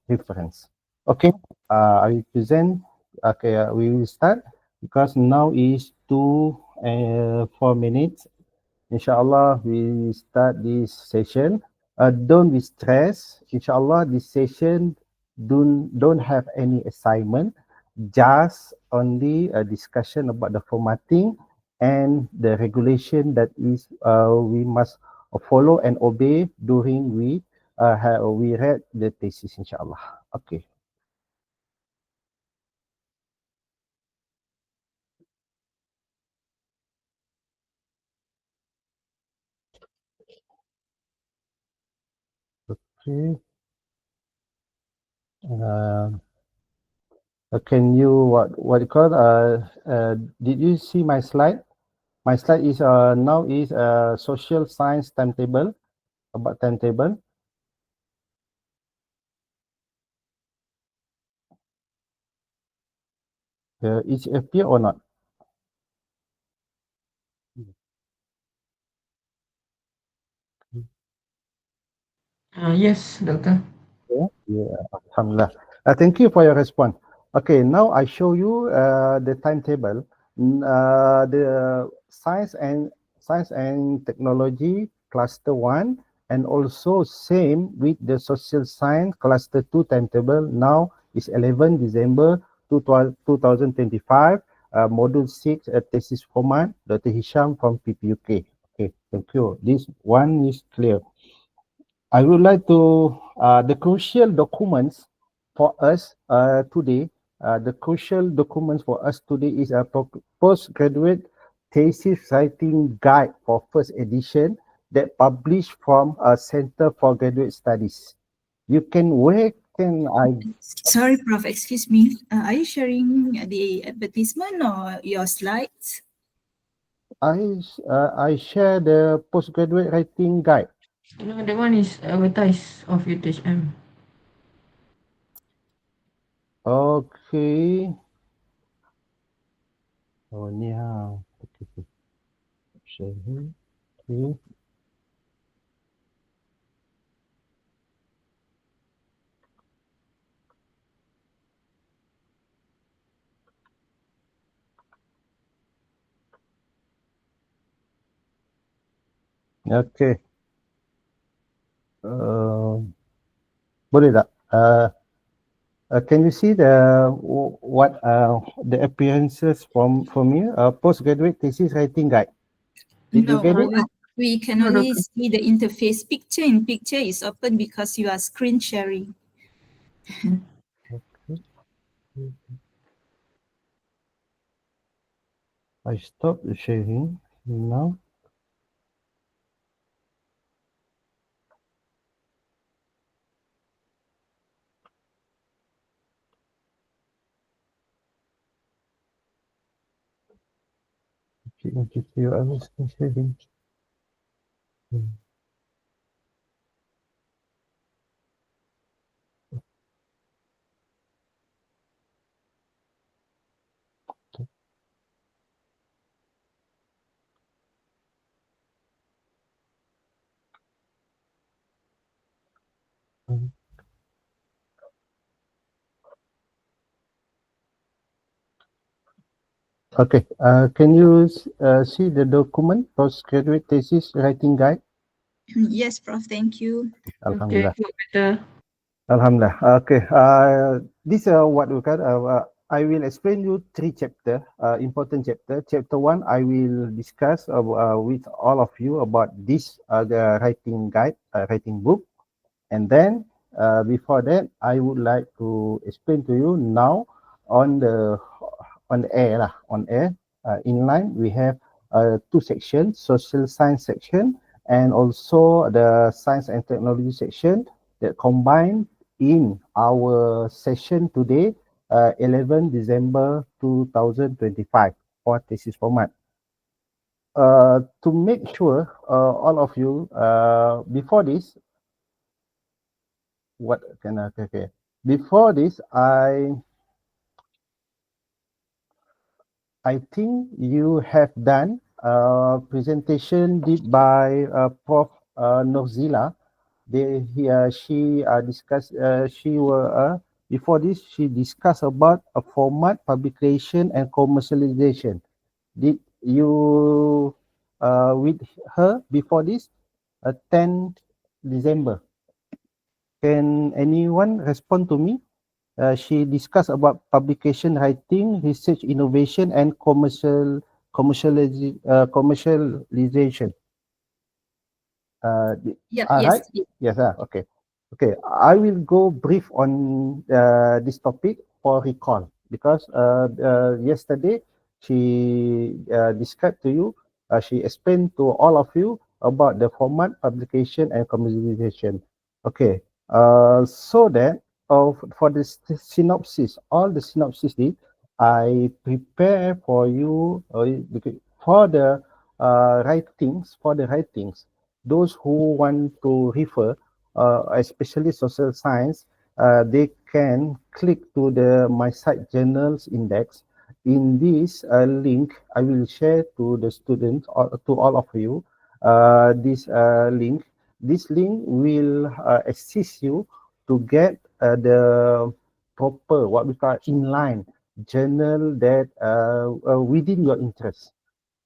reference. Okay, I will present. Okay, we will start because now is 4 minutes. Inshallah, we start this session. Don't be stressed. Inshallah, this session don't have any assignment. Just only a discussion about the formatting and the regulation that is we must follow and obey during we read the thesis. Inshallah. Okay. Okay. Uh, can you what you call did you see my slide? My slide is now is a social science timetable about timetable. It's appear or not? Yes, doctor. Yeah, alhamdulillah. Thank you for your response. Okay, now I show you the timetable. The science and technology cluster one, and also same with the social science cluster two timetable. Now is 11 December 2025. Module 6 thesis format. Dr. Hisham from PPUK. Okay, thank you. This one is clear. I would like to the crucial documents for us today. The crucial documents for us today is a postgraduate thesis writing guide for first edition that published from a Center for Graduate Studies. You can where can Sorry, Prof. Excuse me. Are you sharing the advertisement or your slides? I share the postgraduate writing guide. No, that one is advertised of UTHM. Okay. Oh, ni ha. Okay. Share here. Okay. Okay. Boleh tak? Can you see what the appearances from here? Postgraduate thesis writing guide. Did you No, get it? we can No, only doctor. see the interface picture, and picture is open because you are screen sharing. Okay. I stopped the sharing now. Okay, you are screen sharing. Okay. Can you see the document postgraduate thesis writing guide? Yes, Prof. Thank you. Okay, Alhamdulillah. good, better. Alhamdulillah. Okay. This what we call. I will explain you three chapter. Important chapter. Chapter one, I will discuss with all of you about this the writing guide, writing book, and then before that, I would like to explain to you now on the air lah. On air, in line we have two sections: social science section and also the science and technology section that combine in our session today, 11 December 2025 for thesis format. To make sure all of you before this, what can I okay? Before this, I think you have done a presentation did by Prof. Norzila she discussed she were before this she discussed about a format, publication, and commercialization. Did you with her before this? 10th December. Can anyone respond to me? She discussed about publication writing, research innovation, and commercialization. Yep, All right. yes. Yes. Yes. Okay. Okay. I will go brief on this topic for recall because yesterday she described to you, she explained to all of you about the format, publication, and commercialization. Okay. So that for the synopsis, all the synopsis, I prepare for you for the writings, those who want to refer, especially social science, they can click to the my site journals index. In this link, I will share to the students or to all of you this link. This link will assist you to get the proper, what we call inline journal that within your interest.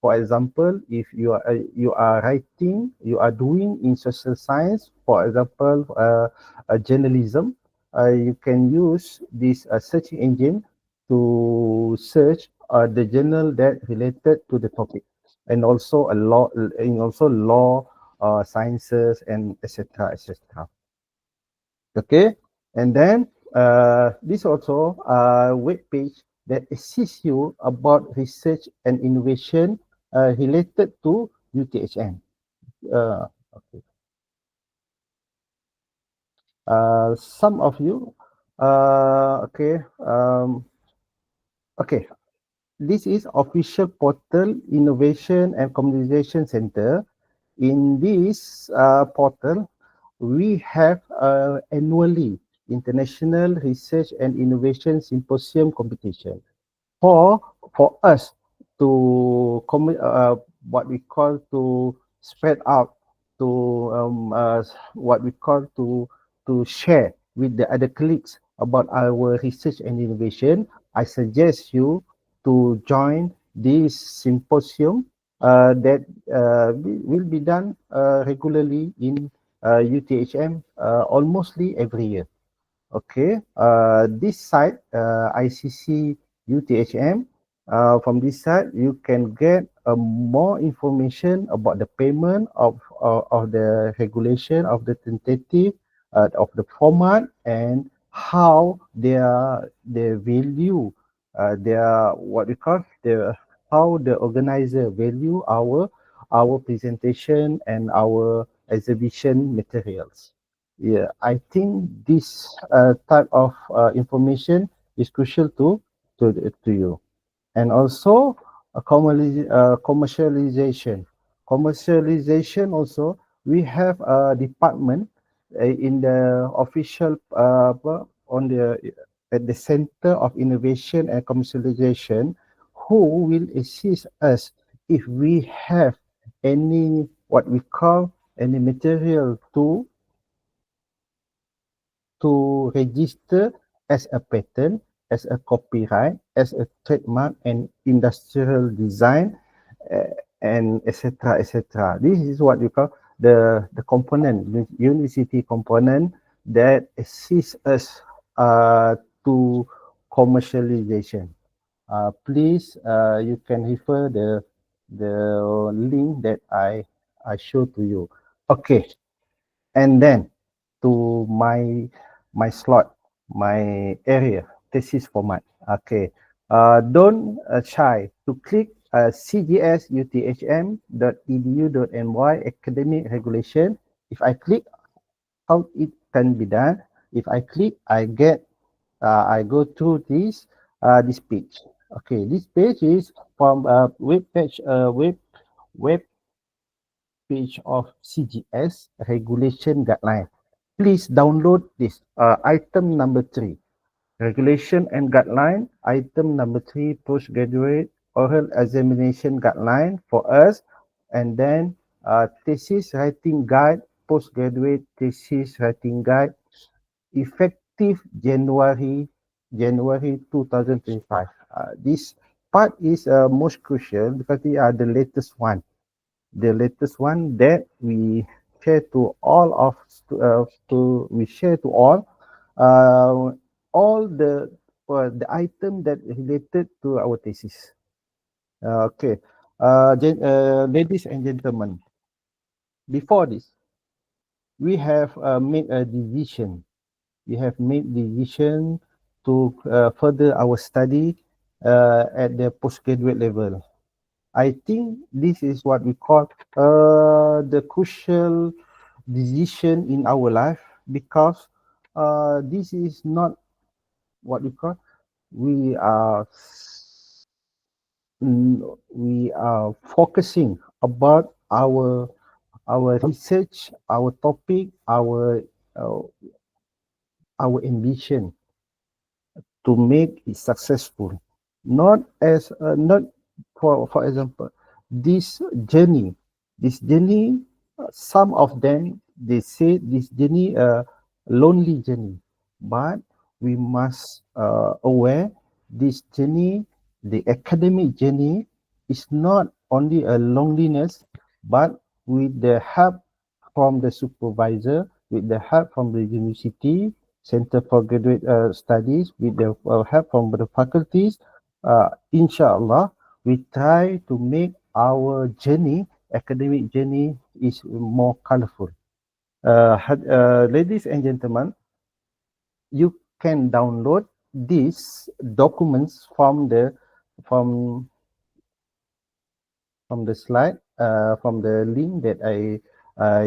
For example, if you are writing, you are doing in social science, for example, journalism, you can use this search engine to search the journal that related to the topic, and also a law, and also law, sciences, and etc. etc. Okay, and then this also web page that assists you about research and innovation related to UTHM. Okay. Some of you, okay, okay. This is official portal innovation and communication center. In this portal, we have annually international research and innovation symposium competition for for us to what we call to spread out to what we call to share with the other colleagues about our research and innovation. I suggest you to join this symposium that will be done regularly in UTHM almostly every year. Okay, this site, ICC UTHM, from this site, you can get more information about the payment of the regulation of the tentative, of the format, and how their value, their what we call the how the organizer value our presentation and our exhibition materials. Yeah, I think this type of information is crucial to you. And also commercialization. Commercialization also, we have a department in the official on the at the Center of Innovation and Commercialization, who will assist us if we have any what we call any material to register as a patent, as a copyright, as a trademark and industrial design, and etc. etc. This is what you call the component, university component that assists us to commercialization. Please, you can refer the link that I show to you. Okay, and then to my slot, my area, thesis format. Okay. Don't shy to click cgsuthm.edu.my academic regulation. If I click, how it can be done? If I click, I go through this page. Okay, this page is from web page of CGS regulation guideline. Please download this item number 3, regulation and guideline. Item number 3, postgraduate oral examination guideline for us, and then thesis writing guide postgraduate thesis writing guide effective January 2025. This part is most crucial because they are the latest one that we share to all of to we share to all the item that related to our thesis. Okay, ladies and gentlemen, before this, we have made a decision. We have made decision to further our study at the postgraduate level. I think this is what we call the crucial decision in our life because this is not what we call we are we are focusing about our research, our topic, uh, our ambition to make it successful. Not as not for example, this journey, this journey, some of them they say this journey a lonely journey, but we must aware this journey, the academic journey, is not only a loneliness, but with the help from the supervisor, with the help from the university, Center for Graduate Studies, with the help from the faculties, inshallah, we try to make our journey, academic journey, is more colorful. Ladies and gentlemen, you can download these documents from from the slide, from the link that I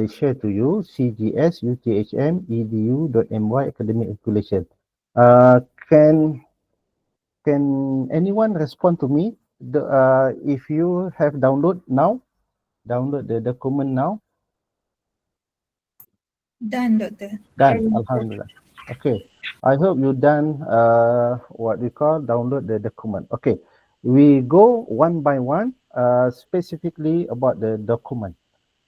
share to you, cgsuthm.edu.my academic calculation. Uh, can can anyone respond to me? If you have download the document now. Done, Doctor. Done, Alhamdulillah. Okay, I hope you done what we call download the document. Okay, we go one by one, specifically about the document.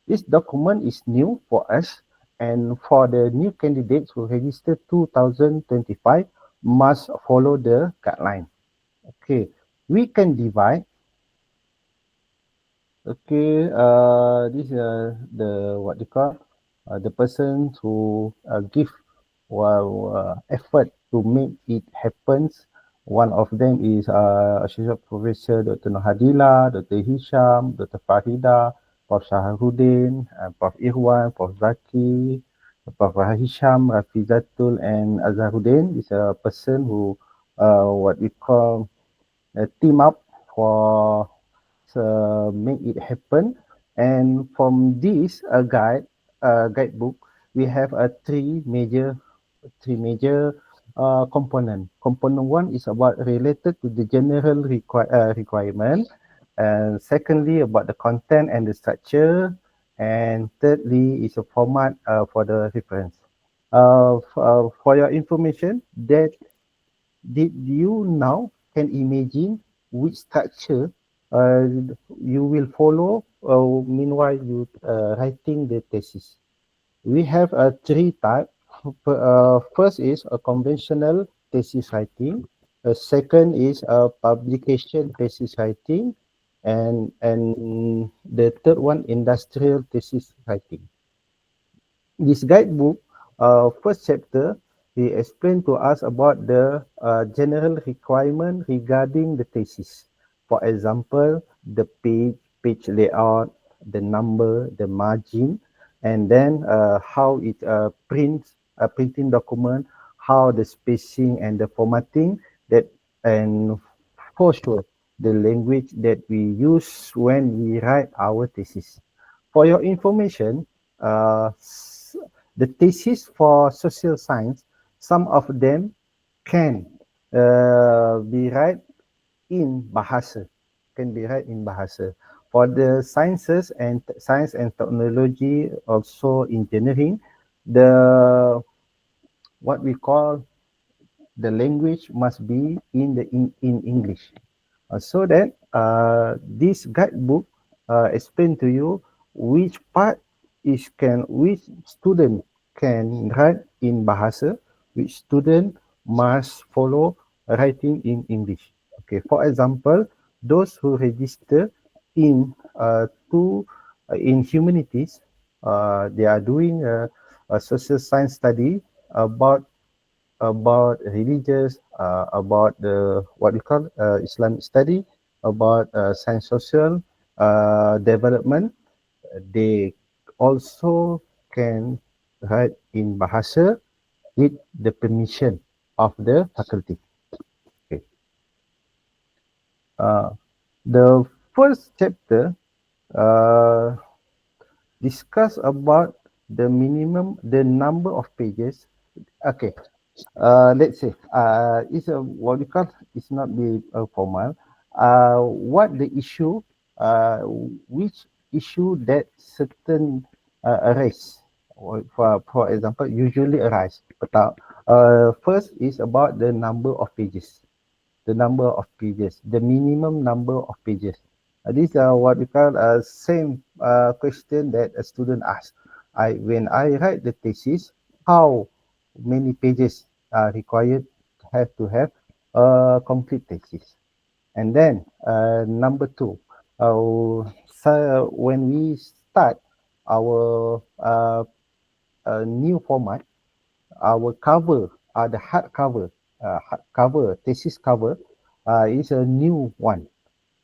This document is new for us, and for the new candidates who registered 2025 must follow the guideline. Okay, we can divide. Okay, this the what you call the person who give effort to make it happens. One of them is Associate Professor Dr. Nohadila, Dr. Hisham, Dr. Farida, Prof. Shaharuddin, Prof. Irwan, Prof. Zaki, Prof. Hisham, Rafizatul, and Azharuddin is a person who what we call team up for make it happen. And from this guidebook, we have three major component. Component one is about related to the general requirement, and secondly about the content and the structure, and thirdly is a format for the reference. For your information, that did you now can imagine which structure uh, you will follow meanwhile you writing the thesis? We have three types. First is a conventional thesis writing. Second is a publication thesis writing, and the third one industrial thesis writing. This guidebook, first chapter, he explained to us about the general requirement regarding the thesis. For example, the page layout, the number, the margin, and then how it prints, a printing document, how the spacing and the formatting that, and for sure, the language that we use when we write our thesis. For your information, uh, the thesis for social science, some of them can be write in bahasa, can be write in bahasa. For the science and technology, also engineering, the what we call the language must be in English. So that this guidebook explain to you which part which student can write in Bahasa, which student must follow writing in English. Okay, for example, those who register in in humanities, they are doing a social science study about religious, about the what we call Islamic study, about science social development. They also can write in Bahasa with the permission of the faculty. Okay. Uh, the first chapter uh, discuss about the number of pages. Okay, let's say it's a what we call, it's not be formal. What the issue, uh, which issue that certain arise, or for example usually arise. First is about the number of pages, the minimum number of pages. These are what we call same question that a student asks. When I write the thesis, how many pages are required to have a complete thesis? And then number two, so when we start our new format, our cover, the hard cover, thesis cover, is a new one,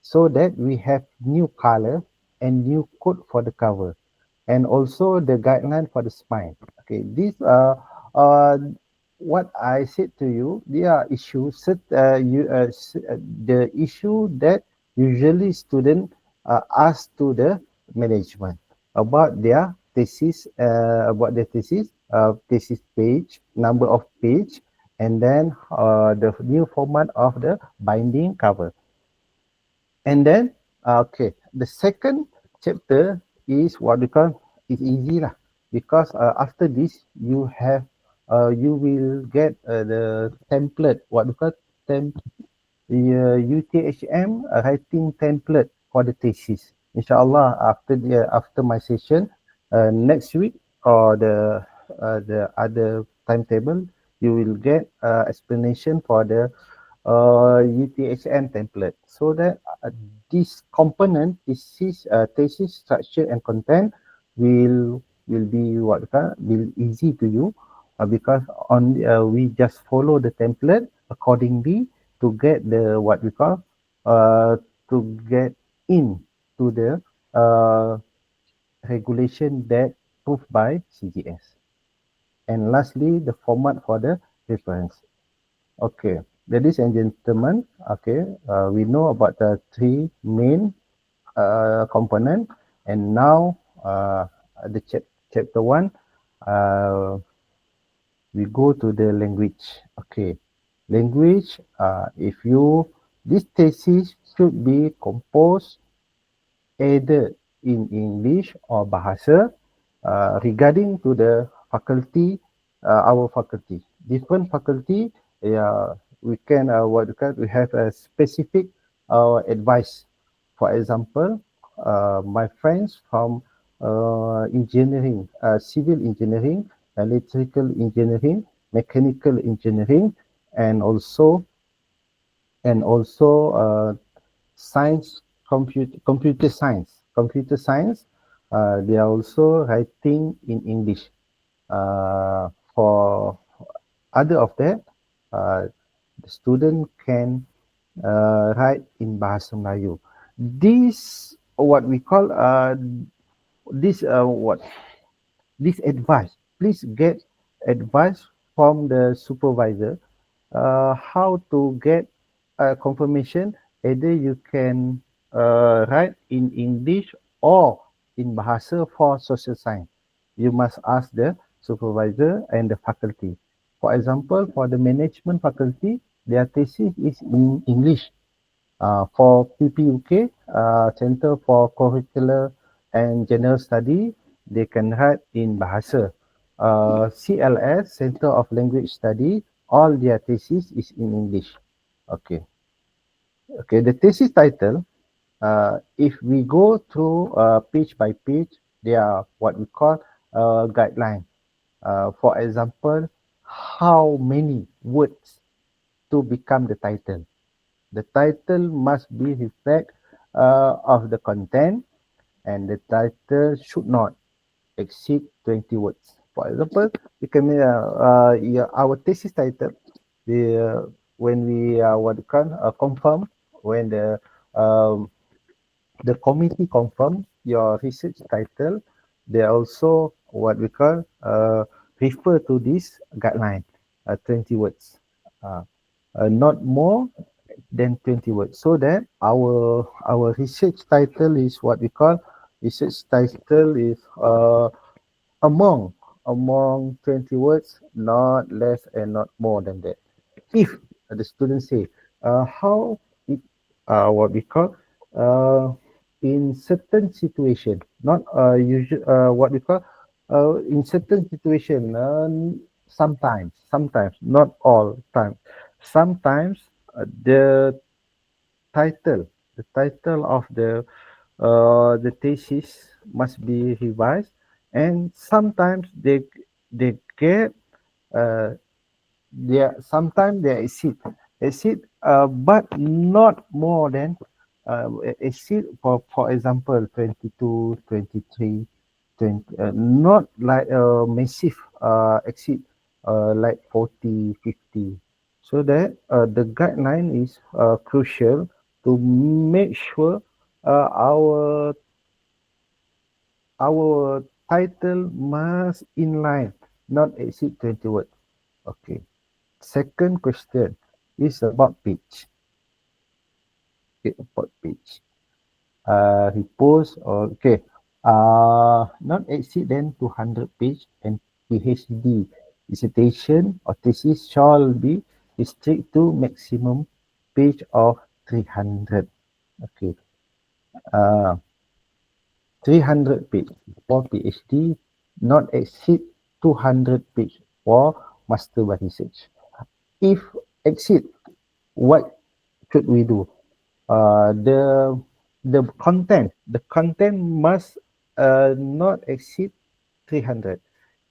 so that we have new color and new code for the cover, and also the guideline for the spine. Okay, these are what I said to you. There are issues the issue that usually student ask to the management about their thesis, thesis page, number of page, and then the new format of the binding cover. And then, okay, the second chapter is what we call, it's easy lah, because after this you will get the template, what we call the UTHM writing template for the thesis. Inshallah, after my session next week, or the other timetable, you will get explanation for the UTHM template, so that this component, thesis structure and content will be what will easy to you, because on we just follow the template accordingly to get the what we call to get in to the uh, regulation that approved by CGS. And lastly, the format for the reference. Okay, ladies and gentlemen, okay, we know about the three main component, and now the chapter one, uh, we go to the language. Okay, language. If you This thesis should be composed either in English or Bahasa, regarding to the faculty, our faculty. Different faculty, we can we have a specific advice. For example, my friends from engineering, civil engineering, electrical engineering, mechanical engineering, and also science, computer science. They are also writing in English. For other of that, the student can write in Bahasa Melayu. This what we call this what this advice. Please get advice from the supervisor, how to get confirmation, either you can write in English or in Bahasa for social science. You must ask the supervisor and the faculty. For example, for the management faculty, their thesis is in English. For PPUK, Center for Curricular and General Study, they can write in Bahasa. CLS, Center of Language Study, all their thesis is in English. Okay. Okay, the thesis title, if we go through page by page, They are what we call guideline. For example, how many words to become the title. The title must be reflect of the content, and the title should not exceed 20 words. For example, you can yeah, our thesis title, the when we what you call confirm, when the committee confirms your research title, they also what we call refer to this guideline, 20 words, uh, not more than 20 words, so that our research title is what we call research title is among among 20 words, not less and not more than that. If the student say how it what we call uh, in certain situation, not usual what we call in certain situation, sometimes not all time, sometimes the title the title of the thesis must be revised, and sometimes they get uh, sometimes they exceed, but not more than exceed, for example 22, 23, 20, not like massive exceed like 40, 50, so that the guideline is crucial to make sure our title must inline, not exceed 20 words. Okay. Second question is about page. Okay, about page. Repose or okay. Not exceed than 200 page, and PhD dissertation or thesis shall be restricted to maximum page of 300. Okay. Uh, 300 page for PhD, not exceed 200 page for master by research. If exceed, what should we do? The content must not exceed 300.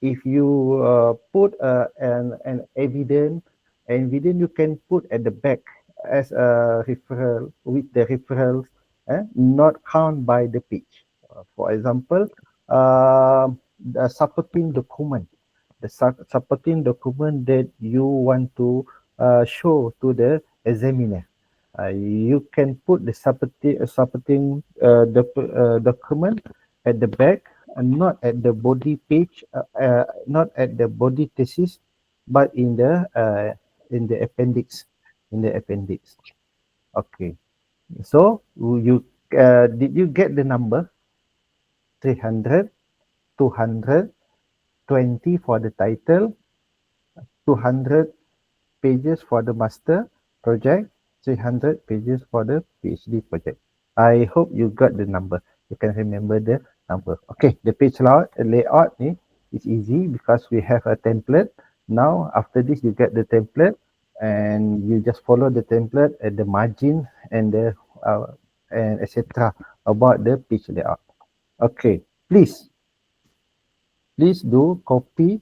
If you put an evidence you can put at the back as a referral with the referrals, not count by the page. For example, the supporting document, supporting document that you want to show to the examiner. You can put the supporting document at the back, and not at the body page, not at the body thesis, but in the appendix. In the appendix. Okay. So you did you get the number 300, 200, 20 for the title, 200 pages for the master project, 300 pages for the PhD project. I hope you got the number. You can remember the number. Okay, the page layout is easy because we have a template. Now, after this, you get the template, and you just follow the template at the margin and the and etc. about the page layout. Okay, please do copy.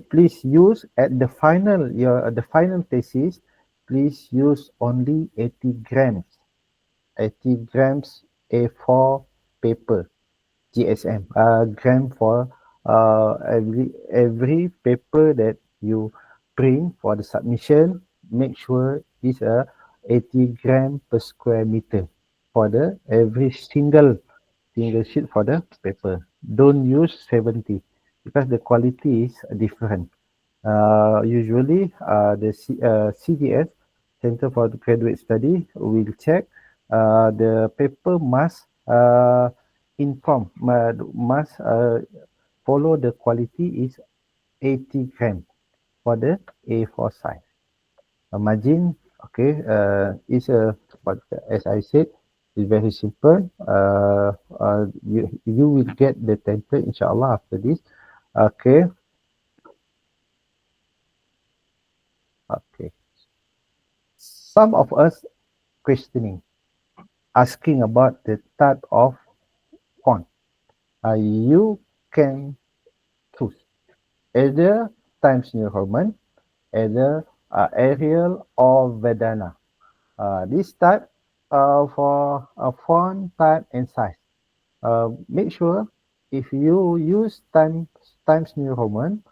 Please use at the final thesis. Please use only 80 grams, 80 grams A4 paper, GSM. Gram for every paper that you print for the submission. Make sure it's a 80 gram per square meter for the every single sheet for the paper. Don't use 70 because the quality is different. Usually, the CGS, Center for Graduate Study, will check the paper inform, must follow the quality is 80 gram for the A4 size. Margin, okay, is but as I said, is very simple. You will get the template inshallah after this. Okay, okay. Some of us questioning, asking about the type of font. You can choose either Times New Roman, either Arial or Vedana. This type for font type and size. Make sure if you use Times New Roman,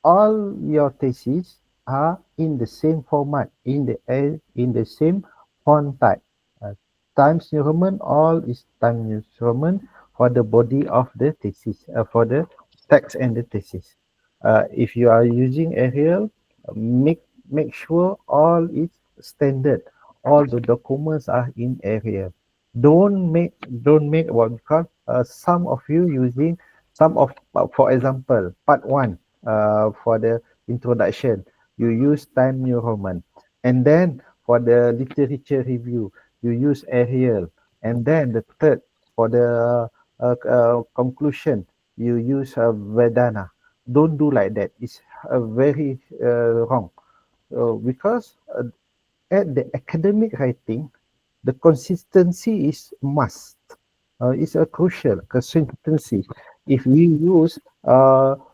all your theses are in the same format, in the same font type. Uh, Times New Roman, all is Times New Roman for the body of the thesis, for the text and the thesis. If you are using Arial, make sure all is standard. All the documents are in Arial. Don't make what we call some of you using some of for example part one for the introduction, you use Time New Roman. And then for the literature review, you use Arial. And then the third, for the conclusion, you use Vedana. Don't do like that. It's very wrong. Because at the academic writing, the consistency is must. It's a crucial consistency. If we use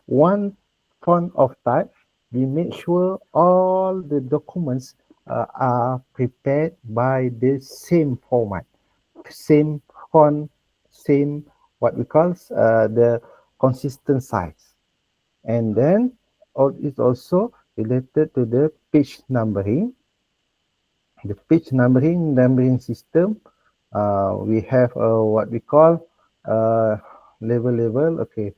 one font of type, we make sure all the documents are prepared by the same format, same font, same what we call the consistent size. And then it's also related to the page numbering. The page numbering system, we have what we call level. Okay,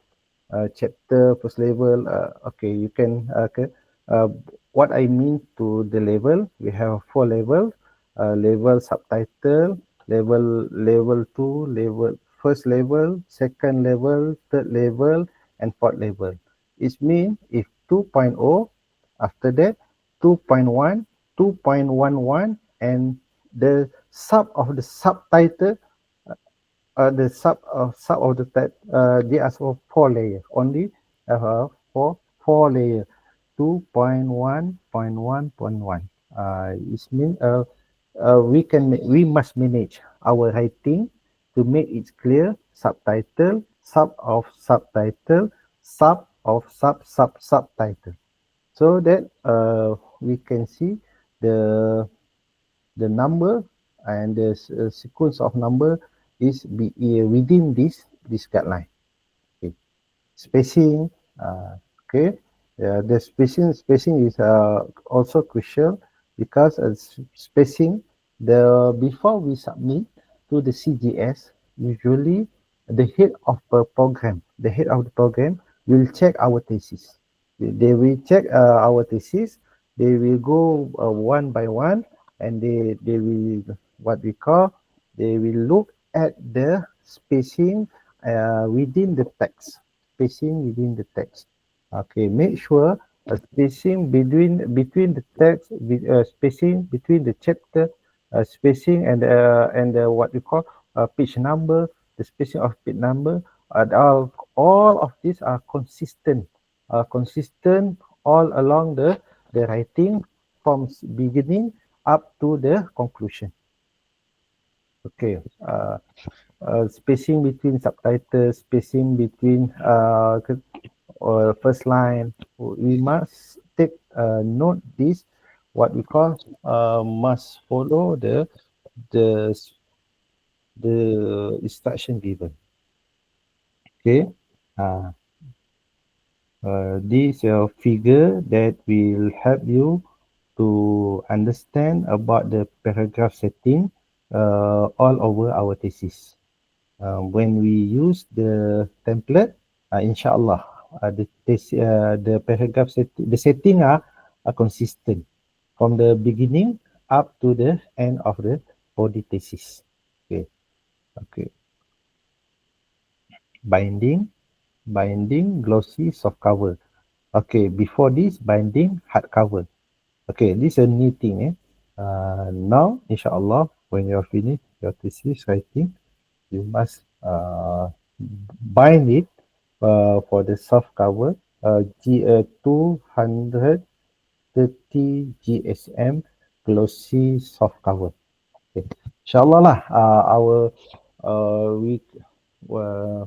chapter first level. Okay, you can okay. uh, what I mean to the level, we have four levels. Level subtitle, level 2, level first level, second level, third level, and fourth level. It means if 2.0, after that 2.1, 2.11, and the sub of the subtitle, the sub of the type, they are for four layer only, for four layer, 2.1.1.1. It means we must manage our writing to make it clear. Subtitle, sub of subtitle, subtitle, so that we can see the the number and the sequence of number is within this guideline. Okay. Spacing, okay. The spacing is also crucial because spacing, the before we submit to the CGS, usually the head of the program will check our thesis. They will check our thesis. They will go one by one, and they will what we call, they will look at the spacing within the text. Spacing within the text. Okay, make sure spacing between the text, spacing between the chapter, spacing and what we call page number, the spacing of page number. All of these are consistent all along the writing from beginning up to the conclusion. Okay. Spacing between subtitles, spacing between first line. We must take note this, what we call must follow the the instruction given. Okay. Uh, this figure that will help you to understand about the paragraph setting all over our thesis. When we use the template, inshallah, the paragraph the setting are consistent from the beginning up to the end of the body thesis. Okay, okay. Binding, glossy, soft cover. Okay, before this, binding, hard cover. Okay, this is a new thing. Now, inshallah, when you're finished your thesis writing, you must bind it for the soft cover, 230 GSM glossy soft cover. Okay. Inshallah lah, our we uh,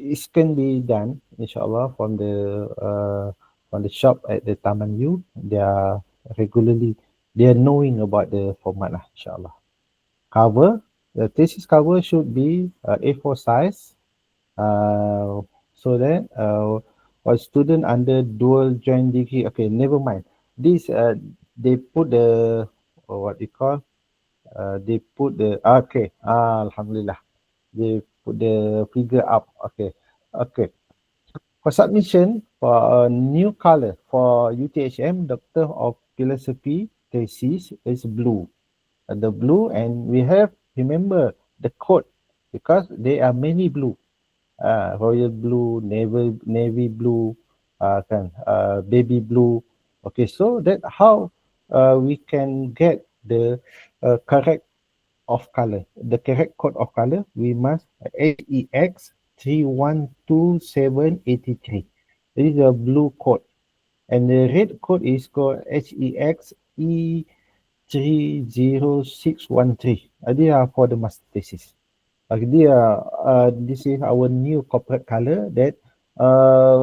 it can be done, inshallah, from the shop at the Taman U. They are regularly, they are knowing about the format lah, inshallah. Cover, the thesis cover should be A4 size, uh, so that for student under dual joint degree, okay, never mind. This they put the what you call they put the okay, alhamdulillah, they put the figure up. Okay, okay. For submission for a new color for UTHM Doctor of Philosophy thesis is blue. The blue, and we have remember the code because there are many blue. Royal blue, navy blue, baby blue. Okay, so that how we can get the correct of color. The correct code of color, we must HEX 312783. This is a blue code. And the red code is called HEX E30613. These are for the master thesis. This is our new corporate color that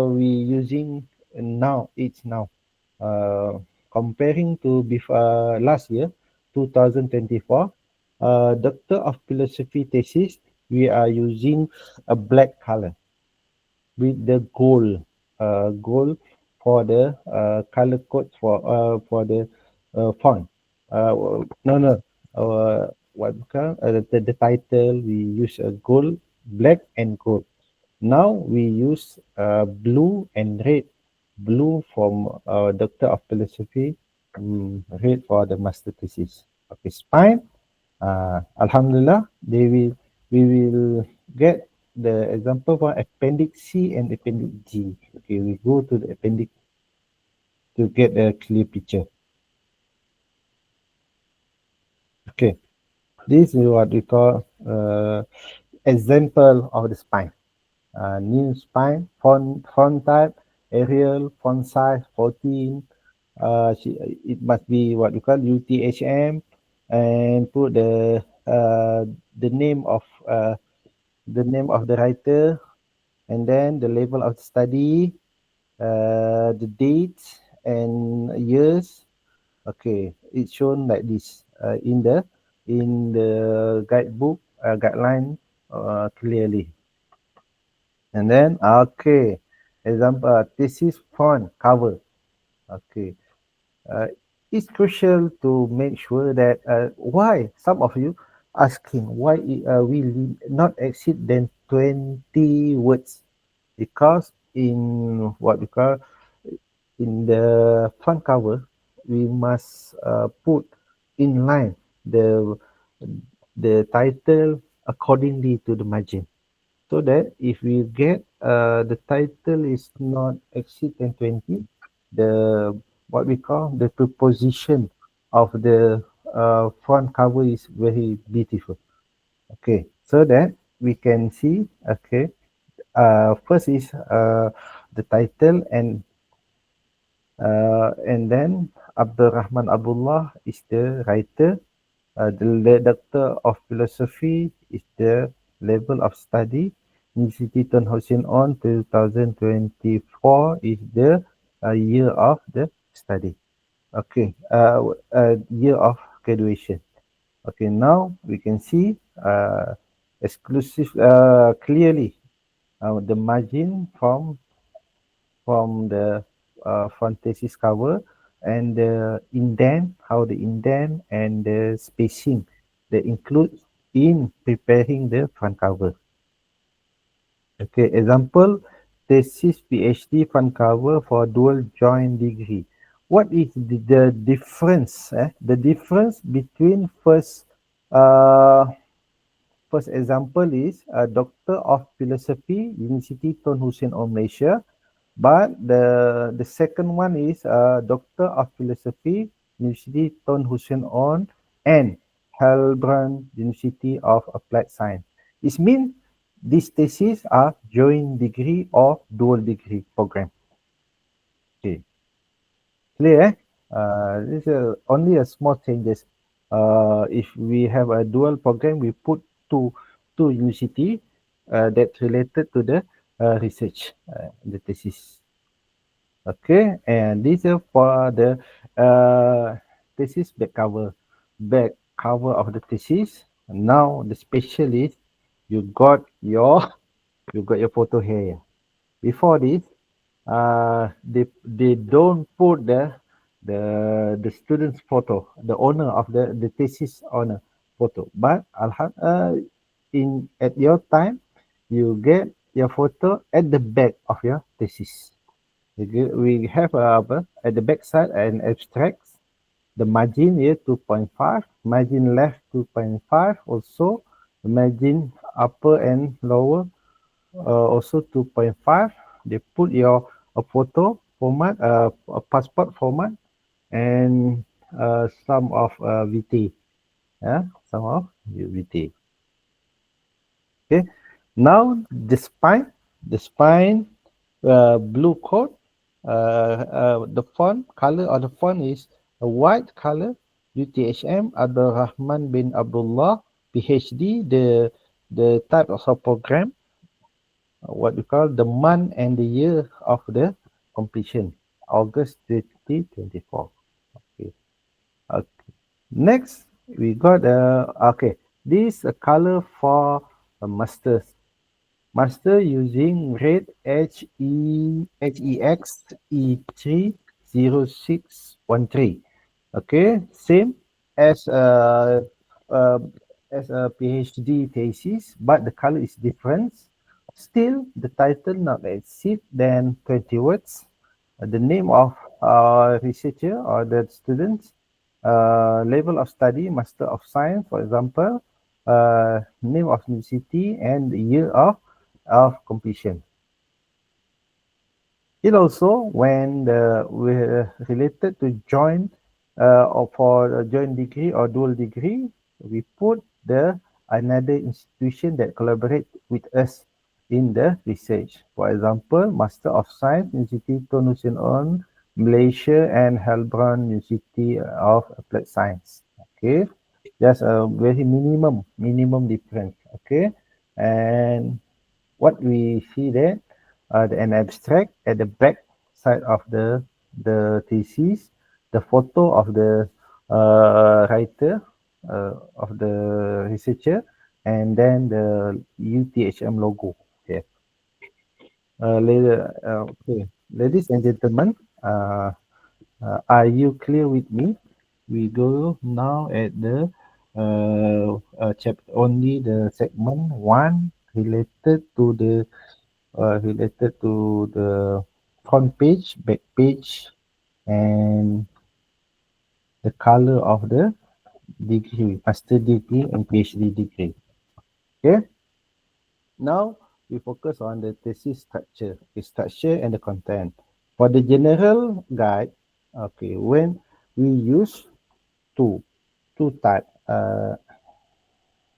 we using now. It's now comparing to before last year, 2024. Doctor of Philosophy thesis, we are using a black color with the gold for the color code for the font. No, no. What the title we use a gold, black and gold. Now we use blue and red. Blue from Doctor of Philosophy, red for the master thesis. Okay, spine. Alhamdulillah, we will get the example for appendix C and appendix G. Okay, we go to the appendix to get a clear picture. Okay, this is what we call example of the spine. New spine, font type, Arial, font size 14. It must be what we call UTHM, and put the name of the writer, and then the level of the study, the dates and years. Okay, it's shown like this in the guidebook guideline clearly. And then okay, example, this is font cover. Okay, it's crucial to make sure that why some of you asking why we not exceed than 20 words, because in what we call in the front cover we must put in line the title accordingly to the margin, so that if we get the title is not exceed than 20, the what we call the preposition of the front cover is very beautiful. Okay, so that we can see. Okay, first is the title, and then Abdul Rahman Abdullah is the writer. The Doctor of Philosophy is the level of study. University Tun Hussein on 2024 is the year of the study. Okay, year of graduation. Okay, now we can see exclusive clearly the margin from the front thesis cover, and the indent, how the indent and the spacing they include in preparing the front cover. Okay, example, thesis PhD front cover for dual joint degree. What is the difference? The difference between first example is a Doctor of Philosophy, University Tun Hussein of Malaysia. But the second one is Doctor of Philosophy, University Tun Hussein on, and Helbrand University of Applied Science. It means these theses are joint degree or dual degree program. Okay, clear? This is only a small changes. If we have a dual program, we put two university that related to the research, the thesis. Okay, and this is for the uh, thesis back cover of the thesis. Now the specialist, you got your you got your photo here. Before this, they don't put the student's photo, the owner of the thesis owner photo. But in at your time, you get your photo at the back of your thesis. We have at the back side an abstract. The margin here 2.5, margin left 2.5, also the margin upper and lower also 2.5. They put your a photo format, a passport format, and some of VT. Yeah, some of VT. Okay. Now the spine blue code. The font color of the font is a white color. UTHM Abdul Rahman bin Abdullah PhD. The type of program, what we call the month and the year of the completion, August 2024. Okay. Next, we got okay. This a color for a master using red HEX E30613. Okay, same as uh, uh, as a PhD thesis, but the color is different. Still, the title not exceed than 20 words. The name of researcher or the students, level of study, Master of Science, for example, name of university, and the year of completion. It also, when we're related to joint or for a joint degree or dual degree, we put the another institution that collaborate with us in the research. For example, Master of Science, University Tun Hussein On, Malaysia, and Helbron University of Applied Science. Okay, just a very minimum difference. Okay, and what we see there, an abstract at the back side of the thesis, the photo of the writer, of the researcher, and then the UTHM logo. Okay. Okay. Ladies and gentlemen, are you clear with me? We go now at the chapter only the segment one related to the front page, back page, and the color of the degree, master degree and PhD degree. Okay. Now we focus on the thesis structure, the structure and the content. For the general guide, okay, when we use two type,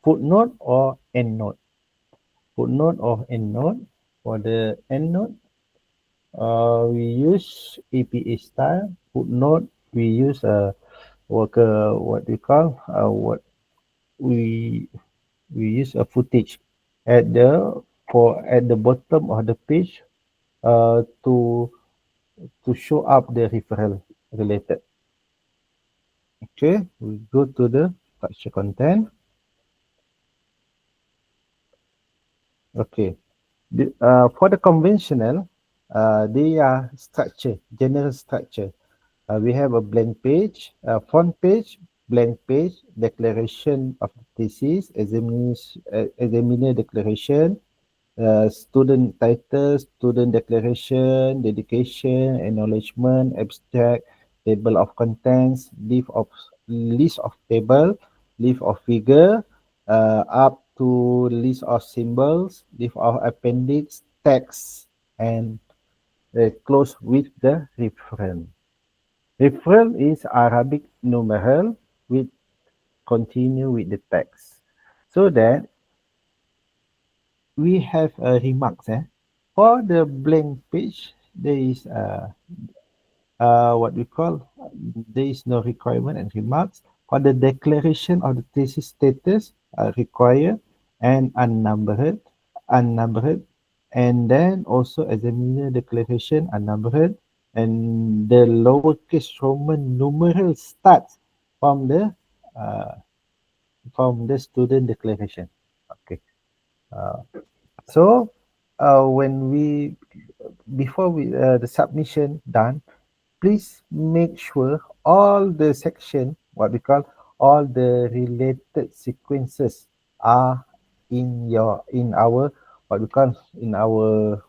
footnote or endnote. Footnote or endnote. For the endnote, we use APA style. Footnote, we use what we call what we use a footage at the bottom of the page to show up the referral related. Okay, we go to the structure content. Okay, for the conventional, they are structure, general structure. We have a blank page, front page, blank page, declaration of the thesis, examiner declaration, student title, student declaration, dedication, acknowledgement, abstract, table of contents, list of table, list of figure, up to list of symbols, list of appendix, text, and close with the reference. Referral is Arabic numeral with continue with the text. So that we have remarks. For the blank page, there is what we call, there is no requirement and remarks. For the declaration of the thesis status, require and unnumbered, and then also examiner declaration are numbered, and the lowercase Roman numeral starts from the uh, student declaration. Okay. Uh, so when we before we the submission done, please make sure all the section, what we call all the related sequences are in our what we call in our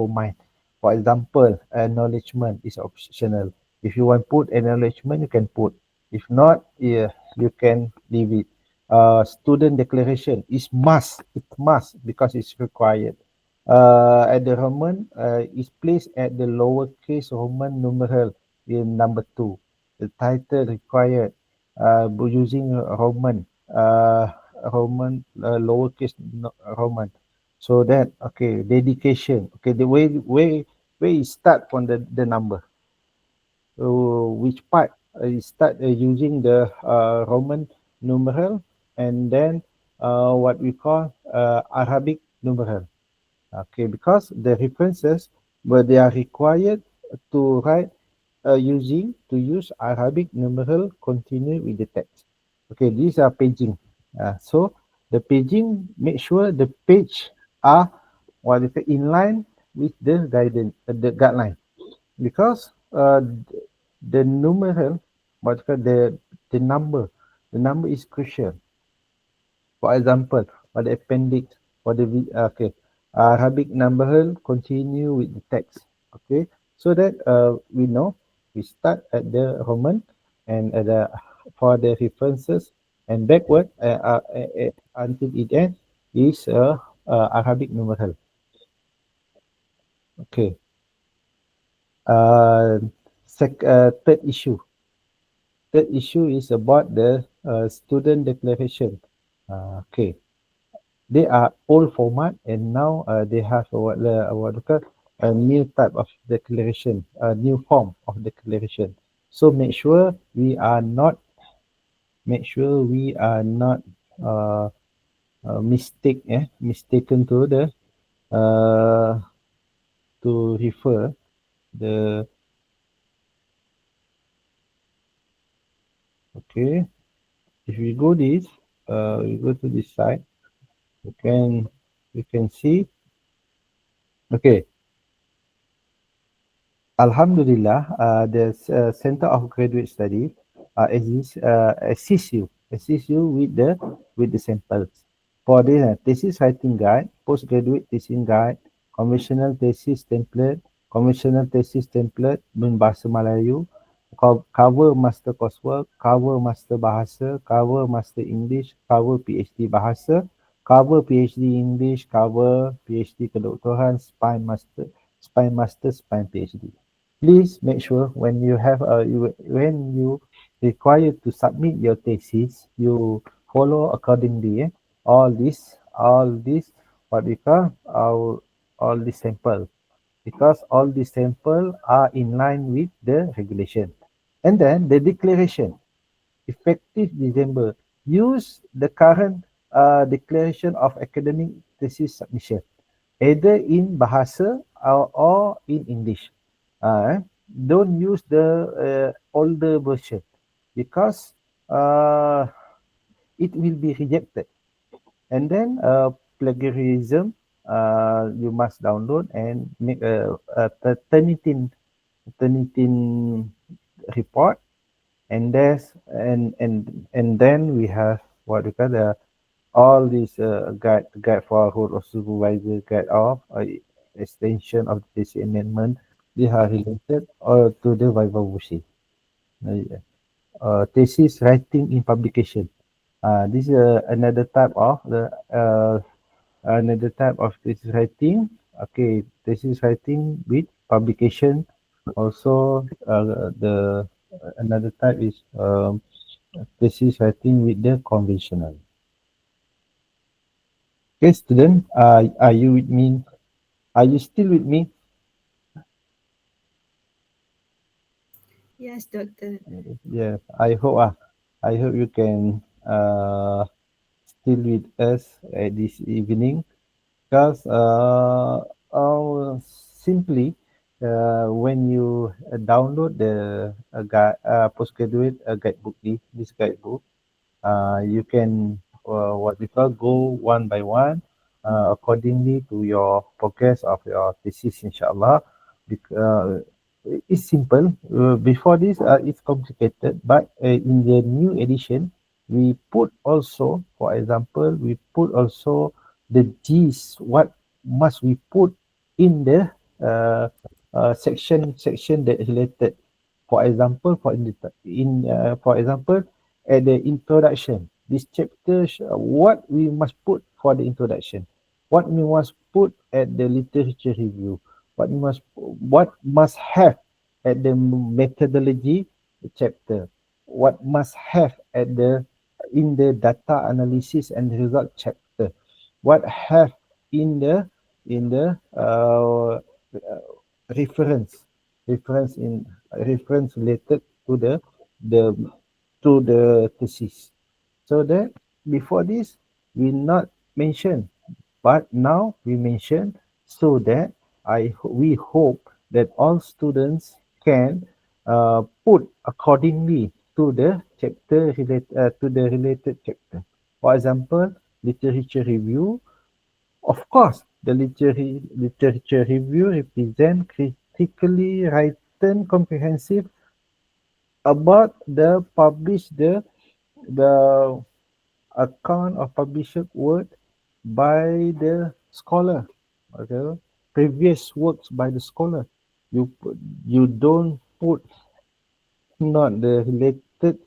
mind. For example, acknowledgement is optional. If you want put acknowledgement, you can put. If not, yeah, you can leave it. Student declaration is must. It must because it's required. At the Roman is placed at the lowercase Roman numeral in number two. The title required using lowercase Roman. So that okay, dedication. Okay, the way you start from the number. Which part you start using the Roman numeral and then what we call Arabic numeral. Okay, because the references where they are required to write to use Arabic numeral continue with the text. Okay, these are paging. So the paging make sure the page are what is in line with the guidance, the guideline, because the numeral, what the number is crucial. For example, for the appendix, for the okay, Arabic numeral continue with the text. Okay, so that we know we start at the Roman and at the for the references and backward until it ends is Arabic numeral. Okay. Uh, third issue. Third issue is about the student declaration. Okay. They are old format and now they have what you call a new type of declaration, a new form of declaration. So make sure we are not uh, mistaken to the uh, to refer the okay. If we go to this side, we can see. Okay, Alhamdulillah, the Center of Graduate Study assist you with the samples. For the thesis writing guide, postgraduate teaching guide, conventional thesis template berbahasa Melayu, cover master coursework, cover master bahasa, cover master English, cover PhD bahasa, cover PhD English, cover PhD kedoktoran, spine PhD. Please make sure when you require to submit your thesis, you follow accordingly. All this what we call all the sample, because all the sample are in line with the regulation. And then the declaration effective December. Use the current declaration of academic thesis submission, either in Bahasa or in English. Don't use the older version because uh, it will be rejected. And then plagiarism, you must download and make a Turnitin report, and then we have what we call all these guide for role of supervisor, guide of extension of this amendment. They are related or to the viva voce. Thesis writing in publication. This is another type of thesis writing. Okay, thesis writing with publication. Also, the another type is thesis writing with the conventional. Okay, student, are you with me? Are you still with me? Yes, Doctor. Yeah, I hope you can still with us at this evening. Because simply when you download the postgraduate guidebook, this guidebook, you can what we call go one by one accordingly to your progress of your thesis, inshallah. It's simple. Before this, it's complicated, but in the new edition, we put also, for example, we put also the G's. What must we put in the section that related? For example, for example, at the introduction, this chapter, what we must put for the introduction, what we must put at the literature review, what must have at the methodology chapter, what must have at the in the data analysis and result chapter, what have in the reference reference related to the the thesis. So that before this we not mention, but now we mention, so that we hope that all students can put accordingly to the chapter to the related chapter. For example, literature review. Of course, the literature review represent critically written comprehensive about the published the account of published work by the scholar. Okay, previous works by the scholar. You don't put not the related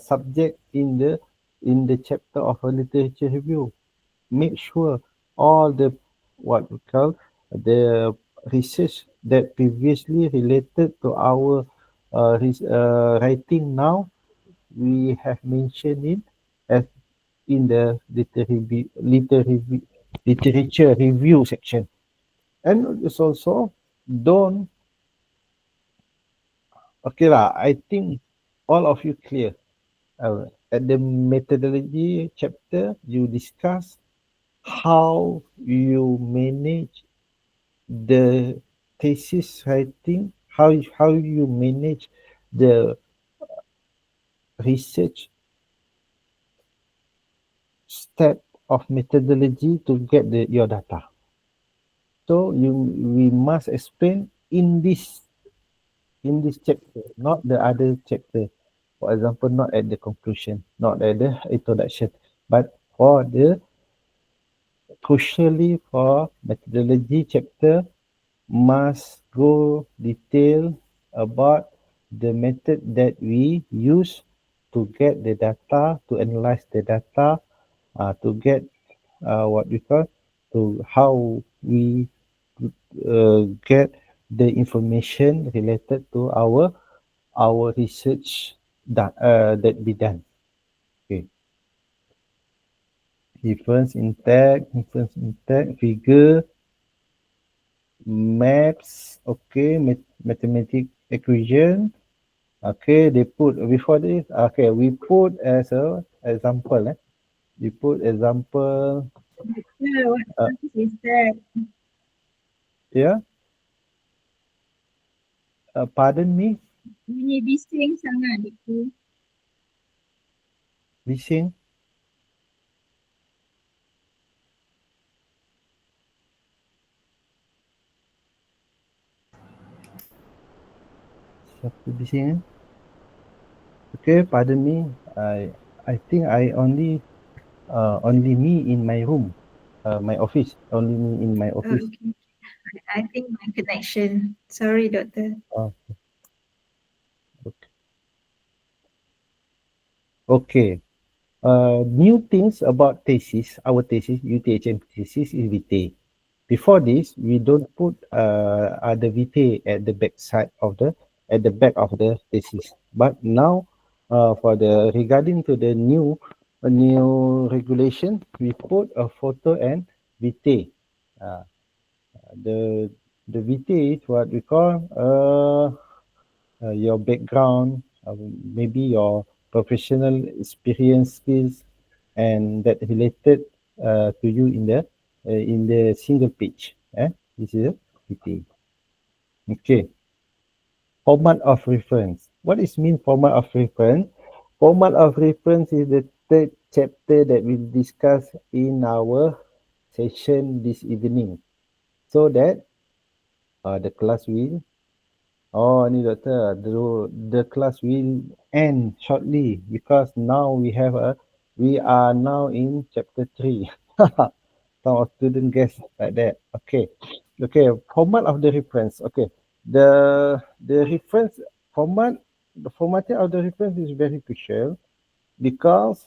subject in the chapter of a literature review. Make sure all the what we call the research that previously related to our writing now, we have mentioned it as in the literature review section. And it's also don't, okay lah, I think all of you clear. At the methodology chapter, you discuss how you manage the thesis writing, how you manage the research step of methodology to get your data. So we must explain in this chapter, not the other chapter. For example, not at the conclusion, not at the introduction, but for the crucially for methodology chapter, must go detail about the method that we use to get the data, to analyze the data, to get what we call, to how we get the information related to our research that be done. Okay. Difference in tag, figure, maps, okay, mathematic equation. Okay, they put before this. Okay, we put as a example. We put example. Yeah, what service is that? Yeah. Pardon me. Bunyi bising sangat adikku. Bising. Siapa bising? Okay, pardon me. I think I only me in my room, my office. Only me in my office. Okay. I think my connection. Sorry, doctor. Okay. Okay. New things about thesis, our thesis, UTHM thesis is VT. Before this, we don't put the VT at the back side of at the back of the thesis. But now, for the regarding to the new regulation, we put a photo and VT. The the VT is what we call your background, maybe your professional experience skills, and that related to you in the single page. This is a PT. Okay. Format of reference. What is mean format of reference? Format of reference is the third chapter that we discuss in our session this evening. So that the class will ni doctor, the class will end shortly because now we are now in chapter 3. Some of student guess like that. Okay. Okay, format of the reference. Okay. The reference format, the formatting of the reference is very crucial because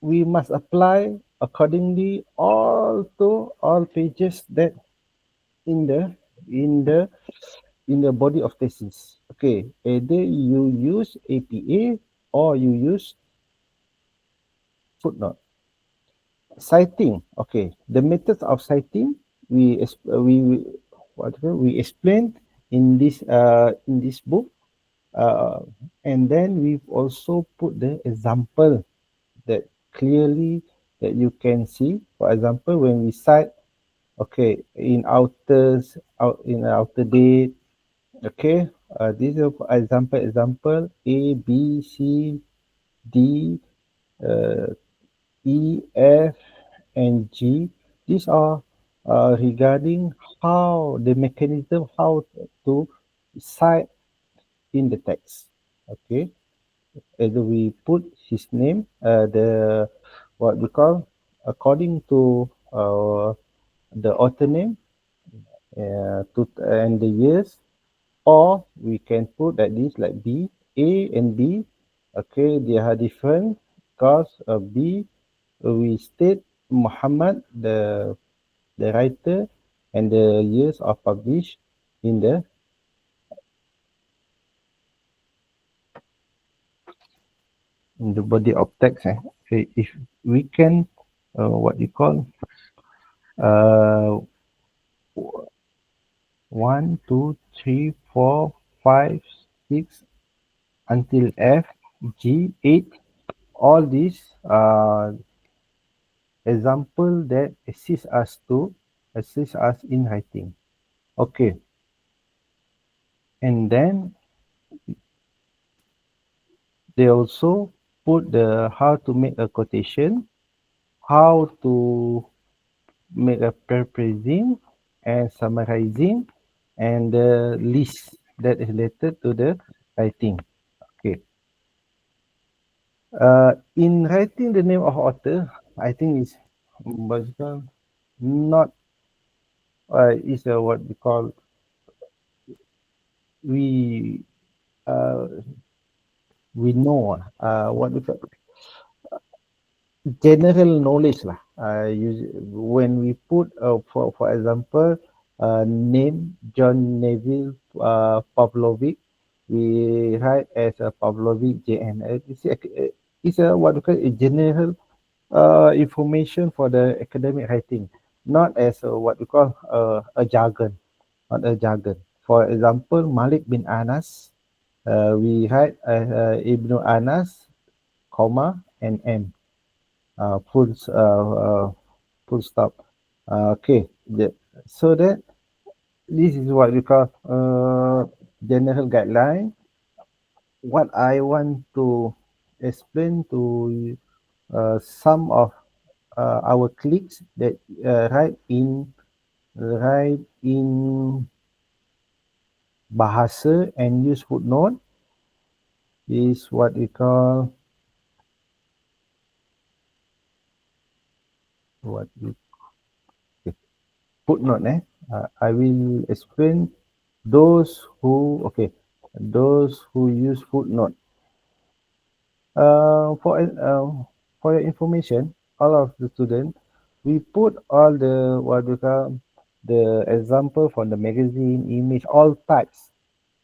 we must apply accordingly all to all pages that in the in the in the body of thesis. Okay, either you use APA or you use footnote. Citing. Okay, the methods of citing we explained in this book, uh, and then we've also put the example that clearly that you can see. For example, when we cite, okay, in outer date. Okay, this is example A, B, C, D, uh, E, F, and G. These are regarding how the mechanism how to cite in the text. Okay, as we put his name, the what we call according to the author name, and the years, or we can put that this like B, A and B, okay, they are different because B, we state Muhammad, the writer, and the years are published in the body of text. Okay, if we can, what you call, uh, 1, 2, 3, 4, 5, 6 until F, G, 8, all these example that assist us in writing. Okay, and then they also put the how to make a quotation, how to make a paraphrasing and summarizing, and the list that is related to the writing. Okay. In writing the name of author, I think is not is what we call we uh, we know what we call general knowledge lah. When we put for example name John Neville Pavlovic, we write as a Pavlovic JN. It's a what we call a general information for the academic writing, not as what we call a jargon, not a jargon. For example, Malik bin Anas, we write Ibnu Anas, comma and M, uh, full uh, uh, full stop. Okay, so that this is what we call general guideline. What I want to explain to some of our colleagues that write in bahasa and use footnote is what we call what we footnote. I will explain those who use footnote. For your information, all of the students, we put all the what we call the example from the magazine, image, all types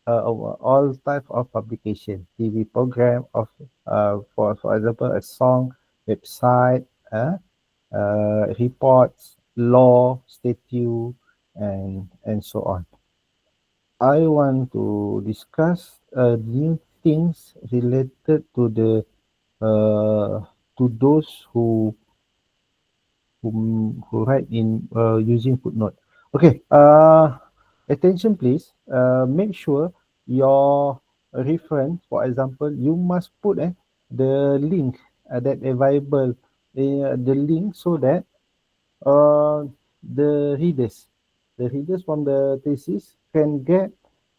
of publication, TV program, of for example a song, website, reports, law, statute, and so on. I want to discuss new things related to the to those who who write in using footnote. Okay. Attention, please. Make sure your reference, for example, you must put the link that available, the link so that uh, the readers from the thesis can get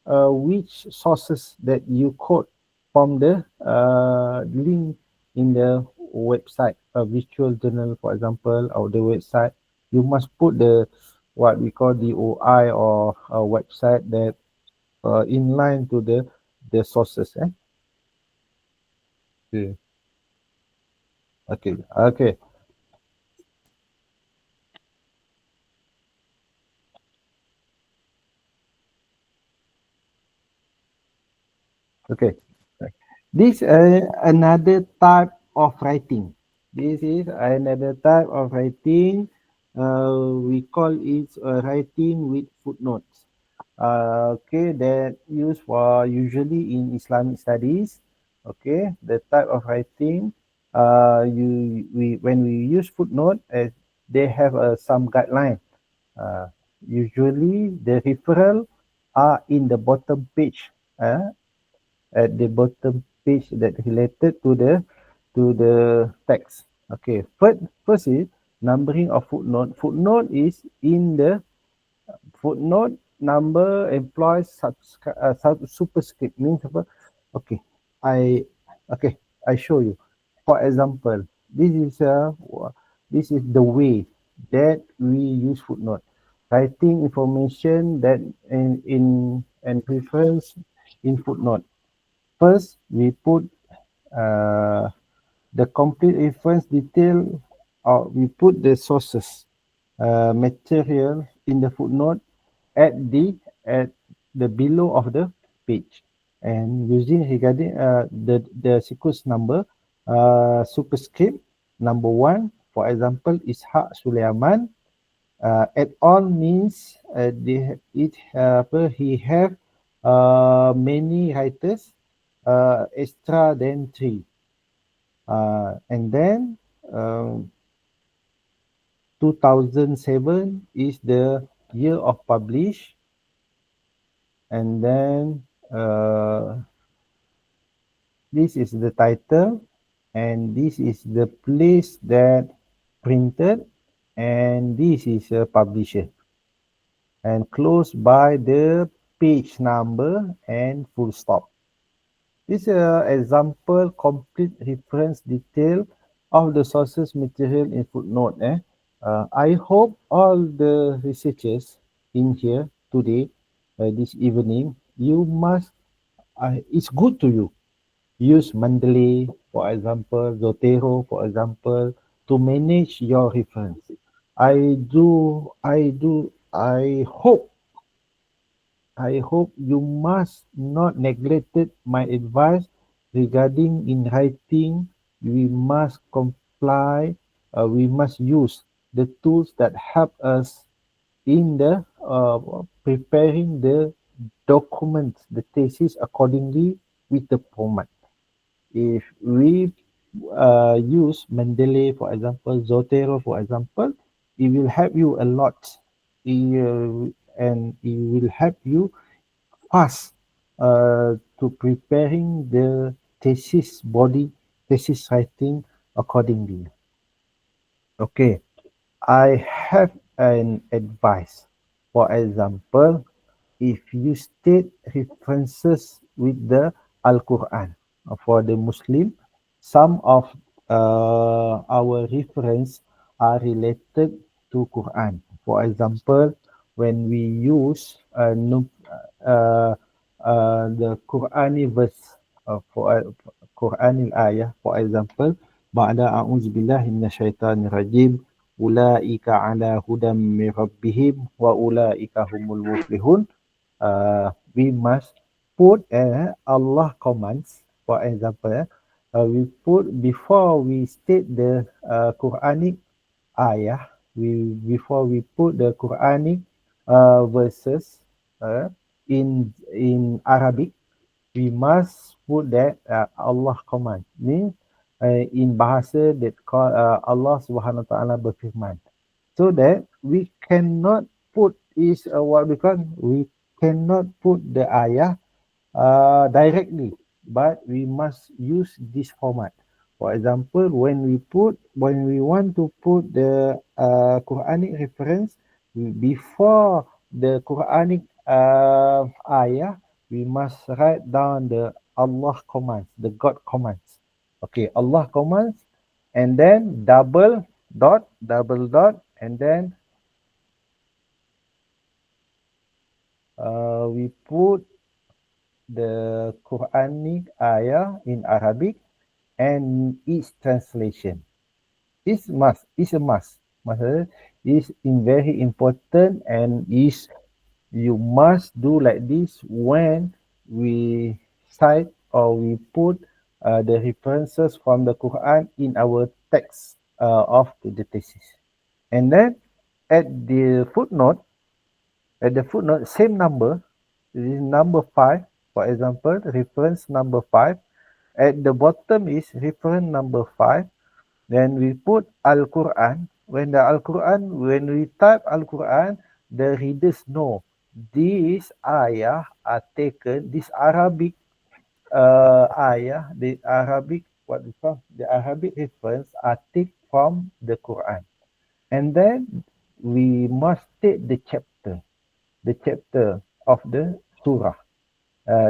which sources that you quote from the link in the website, a virtual journal, for example, or the website. You must put the what we call the OI or a website that in line to the sources. Okay. Okay. Okay. Okay. This another type of writing. This is another type of writing. We call it writing with footnotes. Okay, that used for usually in Islamic studies. Okay, the type of writing. When we use footnote, they have some guideline. Uh, Usually the referral are in the bottom page. At the bottom page that related to the text. Okay, first is numbering of footnote. Footnote is in the footnote number employs superscript means apa? Okay, I okay I show you. For example, this is this is the way that we use footnote. Writing information that in and reference in footnote. First, we put uh, the complete reference detail, or we put the sources material in the footnote at the below of the page, and using regarding the sequence number, superscript number one, for example, Ishaq Sulaiman. Add-on means he have many writers extra than three. And then uh, 2007 is the year of publish. And then this is the title, and this is the place that printed, and this is a publisher, and close by the page number and full stop. This example complete reference detail of the sources material in footnote. I hope all the researchers in here today, this evening, you must, it's good to you. Use Mendeley, for example, Zotero, for example, to manage your reference. I hope you must not neglect my advice regarding in writing. We must comply. We must use the tools that help us in the preparing the documents, the thesis accordingly with the format. If we use Mendeley, for example, Zotero, for example, it will help you a lot. And it will help you fast to preparing the thesis writing accordingly. Okay, I have an advice. For example, if you state references with the Al-Quran for the Muslim, some of our reference are related to Quran. For example, when we use uh, the Qurani verse for Qurani ayah, for example, Ba'da a'udzu billahi minasyaitonir rajim, ulaika ala hudam min rabbihim wa ulaika humul muflihun. We must put Allah commands, for example, we put before we state the Quranic ayah, before we put the Quranic verses in Arabic, we must put that Allah command. Means in bahasa that call Allah Subhanahu Wa Taala berfirman. so that we cannot put is what we cannot put the ayah directly, but we must use this format. For example, when we want to put the Quranic reference before the Quranic ayah, we must write down the Allah commands, the God commands. Okay, Allah commands, and then double dot, and then we put the Quranic ayah in Arabic and its translation. It's a must. Maksudnya is in very important, and is you must do like this when we cite or we put the references from the Quran in our text of the thesis. And then at the footnote, same number, this is number 5, for example, reference number 5. At the bottom is reference number 5. Then we put Al-Quran. When we type Al-Quran, the readers know these ayah are taken, this Arabic ayah, the Arabic, the Arabic reference are taken from the Quran. And then we must take the chapter of the surah.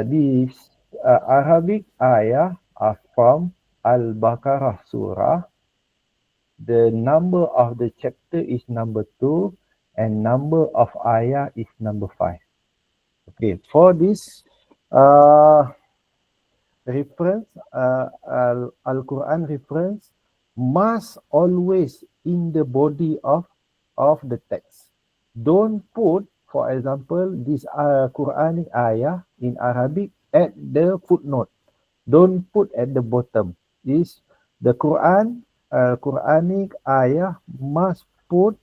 These Arabic ayah are from Al-Baqarah surah. The number of the chapter is number 2, and number of ayah is number 5. Okay, for this reference, Al-Quran reference must always in the body of the text. Don't put, for example, this Quranic ayah in Arabic at the footnote. Don't put at the bottom. Is the Quranic ayah must put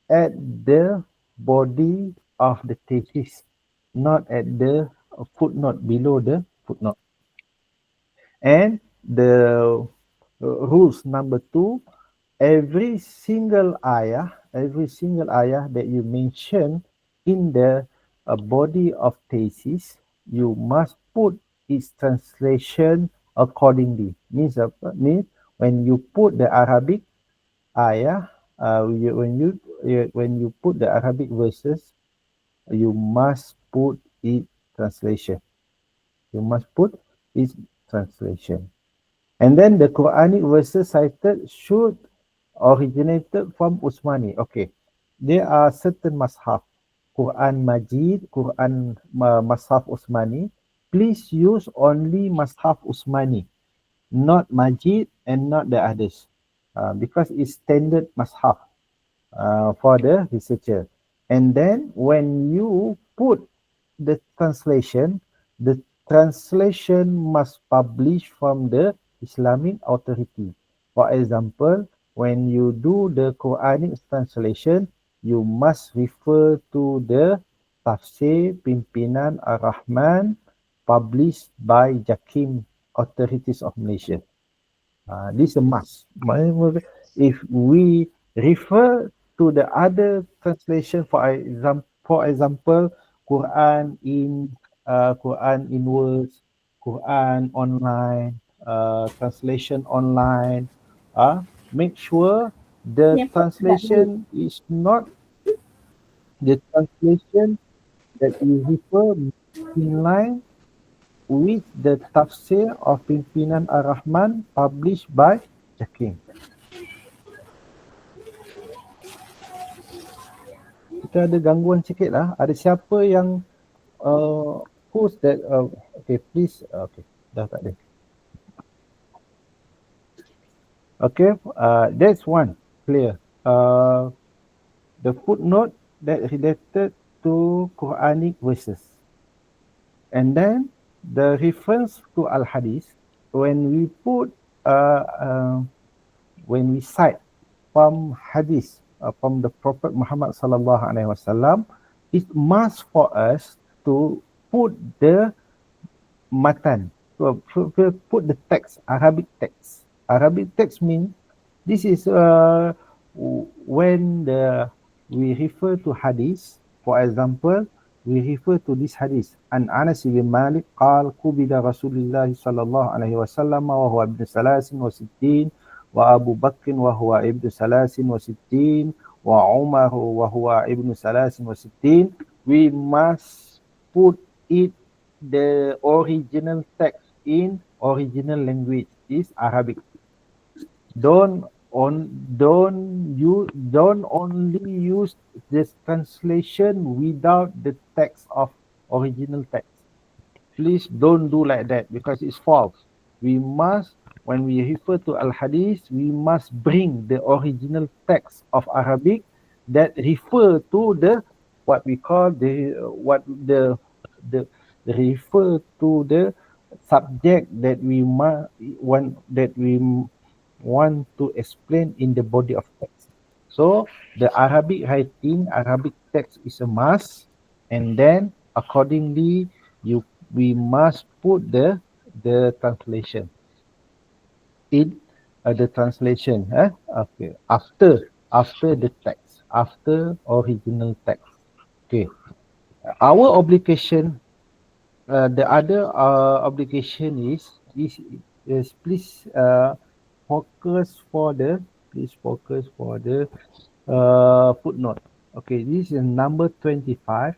at the body of the thesis, not at the footnote, below the footnote. And the rules number 2, every single ayah that you mention in the body of thesis, you must put its translation accordingly. Means when you put the Arabic ayah, when you put the Arabic verses, you must put its translation. You must put its translation. And then the Quranic verses cited should originated from Usmani. Okay, there are certain mashaf, Quran Majid, Quran Mashaf Usmani. Please use only Mashaf Usmani, not Majid and not the others, because it's standard Mashaf for the researcher. And then when you put the translation must publish from the Islamic authority. For example, when you do the Quranic translation, you must refer to the Tafsir Pimpinan Ar-Rahman published by Jakim Authorities of Malaysia. This is a must. If we refer to the other translation, for example, Quran in words, Quran online, translation online, make sure the translation is not the translation that you refer in line with the tafsir of Pimpinan Ar-Rahman published by Jakim. Kita ada gangguan sikit lah. Ada siapa yang who's that? Okay, please. Okay, dah tak ada. Okay, that's one clear. The footnote that related to Quranic verses, and then the reference to Al-Hadith. When we put, when we cite from Hadith from the Prophet Muhammad sallallahu alaihi wasallam, it must for us to put the matan, to put the text, Arabic text. Arabic text means this is when we refer to hadith, for example, we refer to this hadith. An Anas bin Malik قال قبض رسول الله صلى الله عليه وسلم وهو ابن 63 وأبو بكر وهو ابن 63 وعمر وهو ابن 63. We must put it the original text in original language is Arabic. Don't only use this translation without the text of original text. Please don't do like that because it's false. We must, when we refer to al-hadith, we must bring the original text of Arabic that refer to the what we call the refer to the subject that we want to explain in the body of text. So the Arabic writing, Arabic text is a must, and then accordingly we must put the translation in the translation. Okay, after the text, after original text. Okay, our obligation. The other obligation is please focus for the footnote. Okay, this is number 25.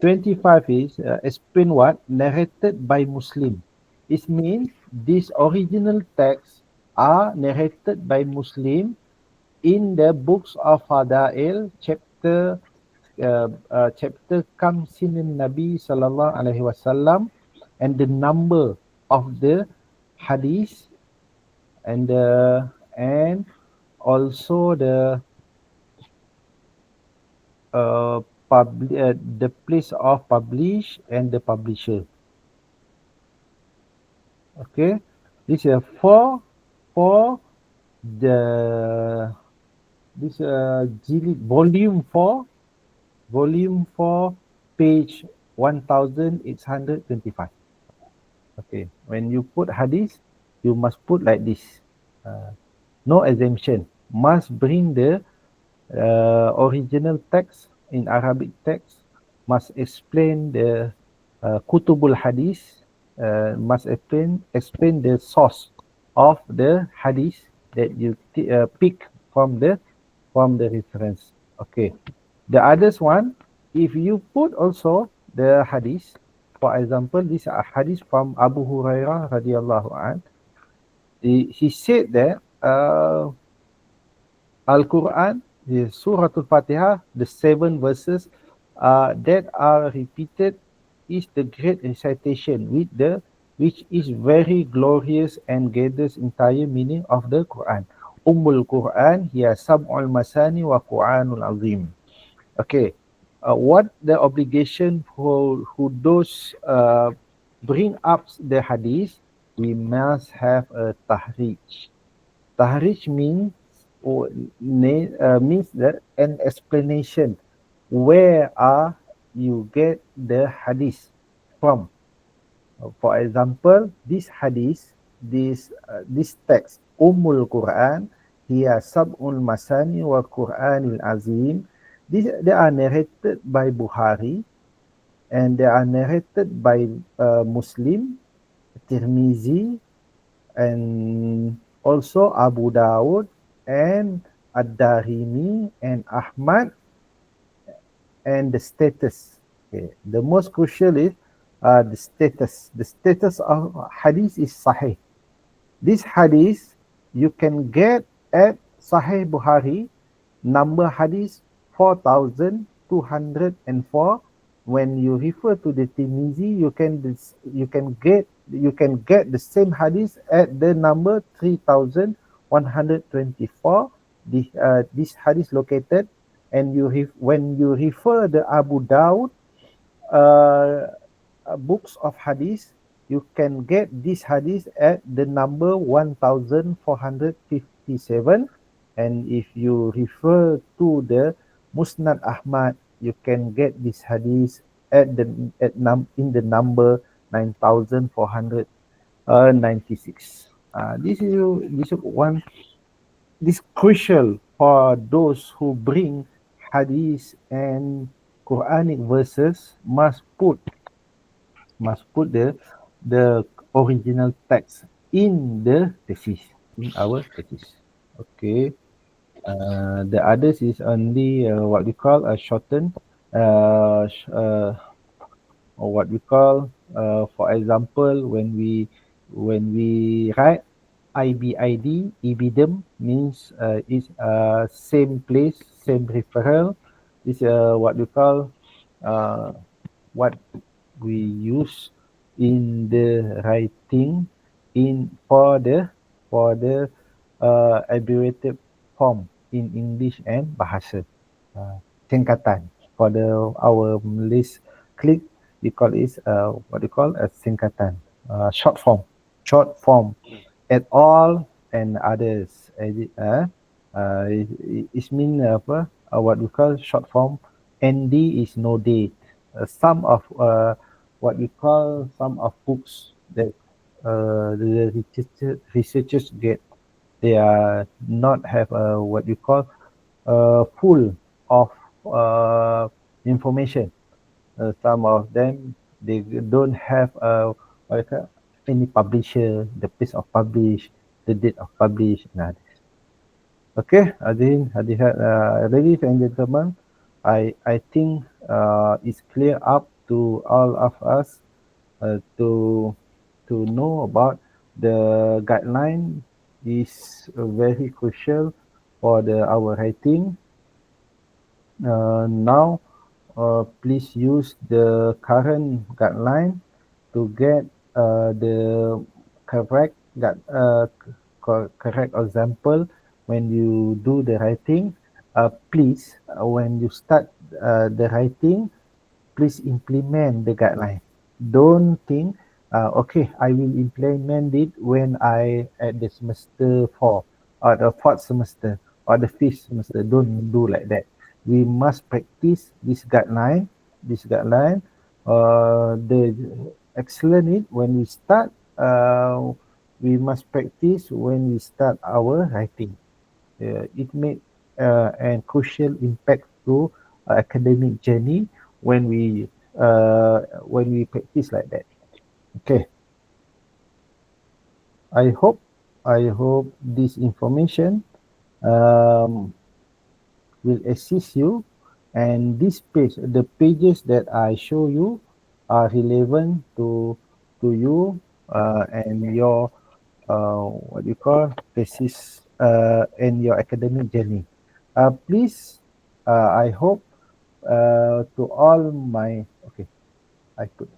25 is explain what narrated by Muslim. It means these original texts are narrated by Muslim in the books of Fadail, chapter Kam Sinin Nabi Sallallahu Alaihi Wasallam, and the number of the hadith and also the the place of publish and the publisher. Okay, this is for the this volume 4, page 1825. Okay, when you put hadith, you must put like this. No exemption. Must bring the original text in Arabic text. Must explain the kutubul hadith. Must explain the source of the hadith that you pick from the reference. Okay. The others one, if you put also the hadith, for example, this hadith from Abu Hurairah radhiyallahu an. He said that Al-Quran, Surah Al-Fatihah, the 7 verses that are repeated is the great recitation which is very glorious and gathers entire meaning of the Quran. Ummul Quran hiya sab'ul masani wa Quranul azim. Okay, what the obligation for who those bring up the hadith, we must have a tahrij. Tahrij means that an explanation where you get the hadith from. For example, this hadith, this text, Ummul Quran, hiya sab'ul masani wa Quranil azim. They are narrated by Bukhari and they are narrated by Muslim, Tirmizi, and also Abu Dawud and Ad-Darimi and Ahmad, and the status. Okay. The most crucial is the status. The status of hadith is sahih. This hadith you can get at Sahih Bukhari, number hadith 4204. When you refer to the Tirmizi, you can get the same hadith at the number 3124. This hadith located, and when you refer the Abu Dawud books of hadith, you can get this hadith at the number 1457. And if you refer to the Musnad Ahmad, you can get this hadith in the number 9496. This is one this crucial for those who bring hadith and Quranic verses must put the original text in the thesis, in our thesis. Okay. The others is only what we call a shortened, or what we call, for example, when we write IBID, IBIDM means is same place, same referral. Is what we call, uh, what we use in the writing in for the abbreviated form in English and Bahasa. Singkatan. For our list click, we call it what we call a singkatan, short form. Short form at all and others. It mean apa? What we call short form. ND is no date. Some of what we call some of books that the researchers get, they are not have what you call full of information. Some of them, they don't have what you call, any publisher, the place of publish, the date of publish. Nah, okay, ladies and gentlemen, I think it's clear up to all of us to know about the guideline is very crucial for our writing. Now, please use the current guideline to get the correct correct example when you do the writing. Please, when you start the writing, please implement the guideline. Don't think, okay, I will implement it when I at the semester 4 or the fourth semester or the fifth semester. Don't do like that. We must practice this guideline. This guideline, the excellent it when we start. We must practice when we start our writing. It make an crucial impact to academic journey when we practice like that. Okay. I hope this information um, will assist you, and the pages that I show you are relevant to you and your what you call thesis and your academic journey. Please, I hope to all my okay. I put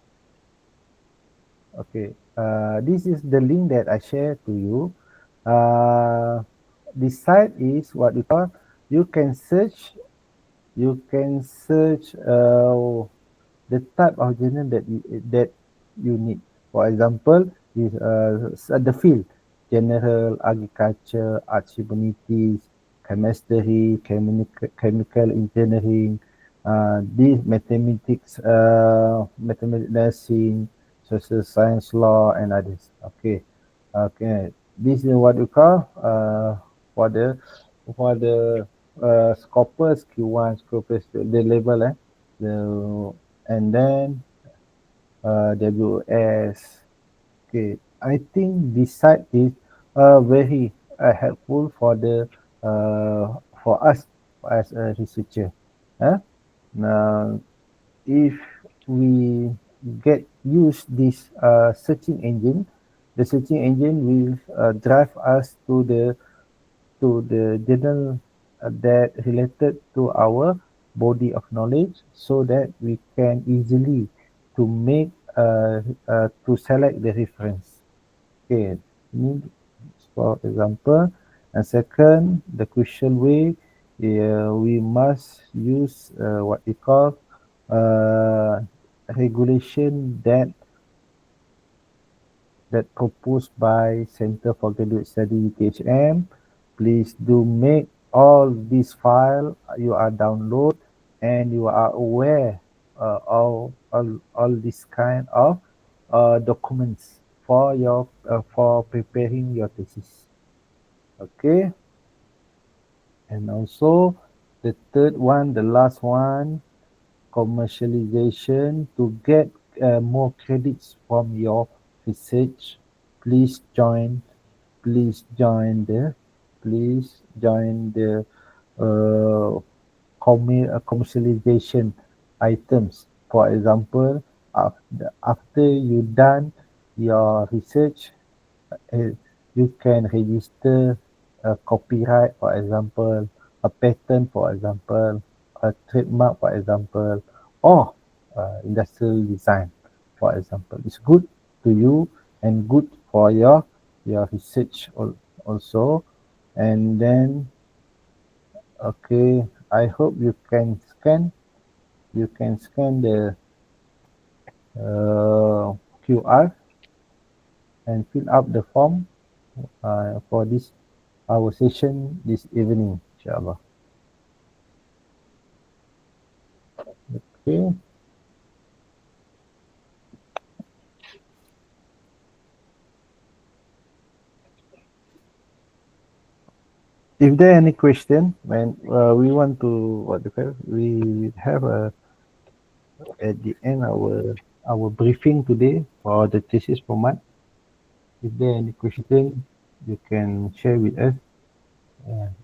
Okay, this is the link that I share to you. This site is what we call. You can search. You can search the type of journal that you need. For example, is the field: general, agriculture, arts, humanities, chemistry, chemical engineering, this mathematics, mathematics nursing, social science, law, and others. Okay, okay. This is what we call for the Scopus Q1, Scopus the level, and then WS. Okay, I think this site is very helpful for us as a researcher. Huh? Now, if we get use this searching engine, the searching engine will drive us to the journal that related to our body of knowledge, so that we can easily to make to select the reference. Okay, for example, and second, the crucial way, we must use what we call uh, regulation that proposed by Center for Graduate Study UTHM. Please do make all these file you are download, and you are aware all this kind of documents for preparing your thesis. Okay. And also the third one, the last one, commercialization. To get more credits from your research, please join please join the please join the uh, commercialization items. For example, after you done your research, uh, you can register a copyright, for example, a patent, for example, a trademark, for example, or industrial design, for example. It's good to you and good for your research also. And then, okay, I hope you can scan the QR and fill up the form for this our session this evening, inshallah. Okay. If there any question, when we want to what the hell, we have at the end our briefing today for the thesis format. If there any question, you can share with us.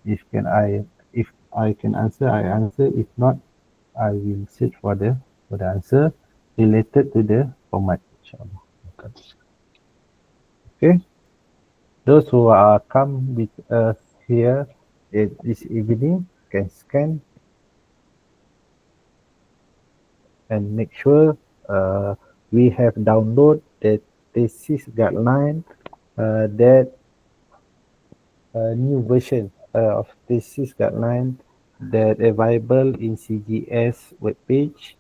If I can answer, I answer. If not, I will search for the answer related to the format, inshallah. Okay. Those who are come with us here this evening can scan and make sure we have download the thesis guideline, that new version of thesis guideline that available in CGS webpage.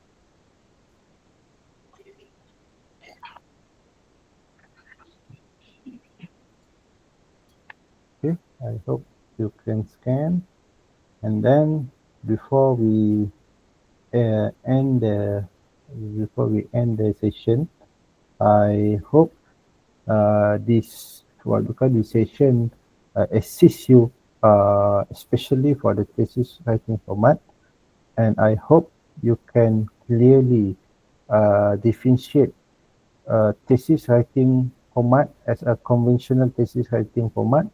Okay, I hope you can scan. And then before we end the session, I hope this session assists you, especially for the thesis writing format, and I hope you can clearly differentiate thesis writing format as a conventional thesis writing format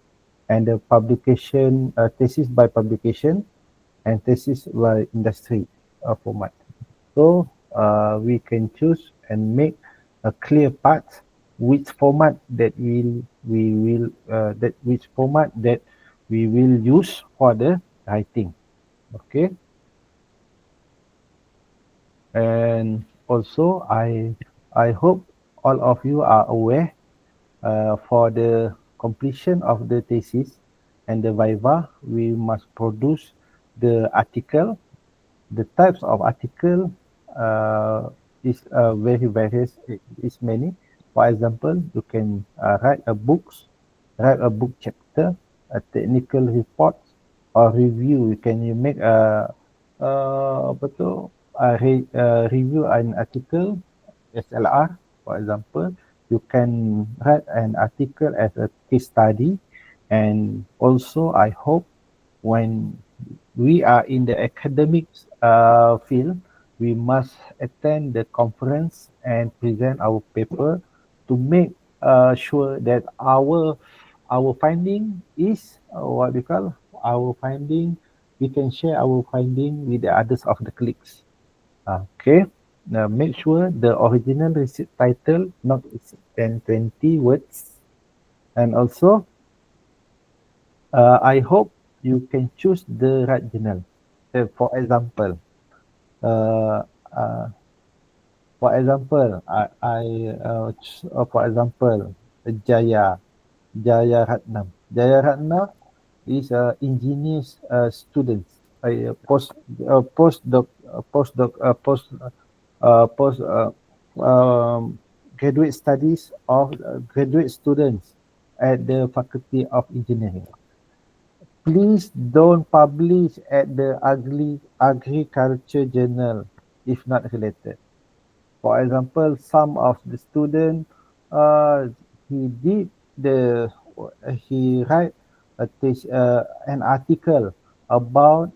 and the publication thesis by publication and thesis by industry format. So we can choose and make a clear path which format that we will use for the writing. Okay. And also I hope all of you are aware for the completion of the thesis and the viva, we must produce the article. The types of article is very various. Is many. For example, you can write a book chapter, a technical report, or review. You make review an article, SLR, for example. You can write an article as a case study, and also I hope when we are in the academic field, we must attend the conference and present our paper to make sure that our finding is what we call our finding. We can share our finding with the others of the colleagues. Okay. Now make sure the original receipt title not than 20 words, and also I hope you can choose the right journal. For example, uh, uh, for example, Jaya Jaya Ratnam. Jaya Ratnam is a engineer's student, a post graduate studies of graduate students at the Faculty of Engineering. Please don't publish at the agriculture journal if not related. For example, some of the student he did the he write an article about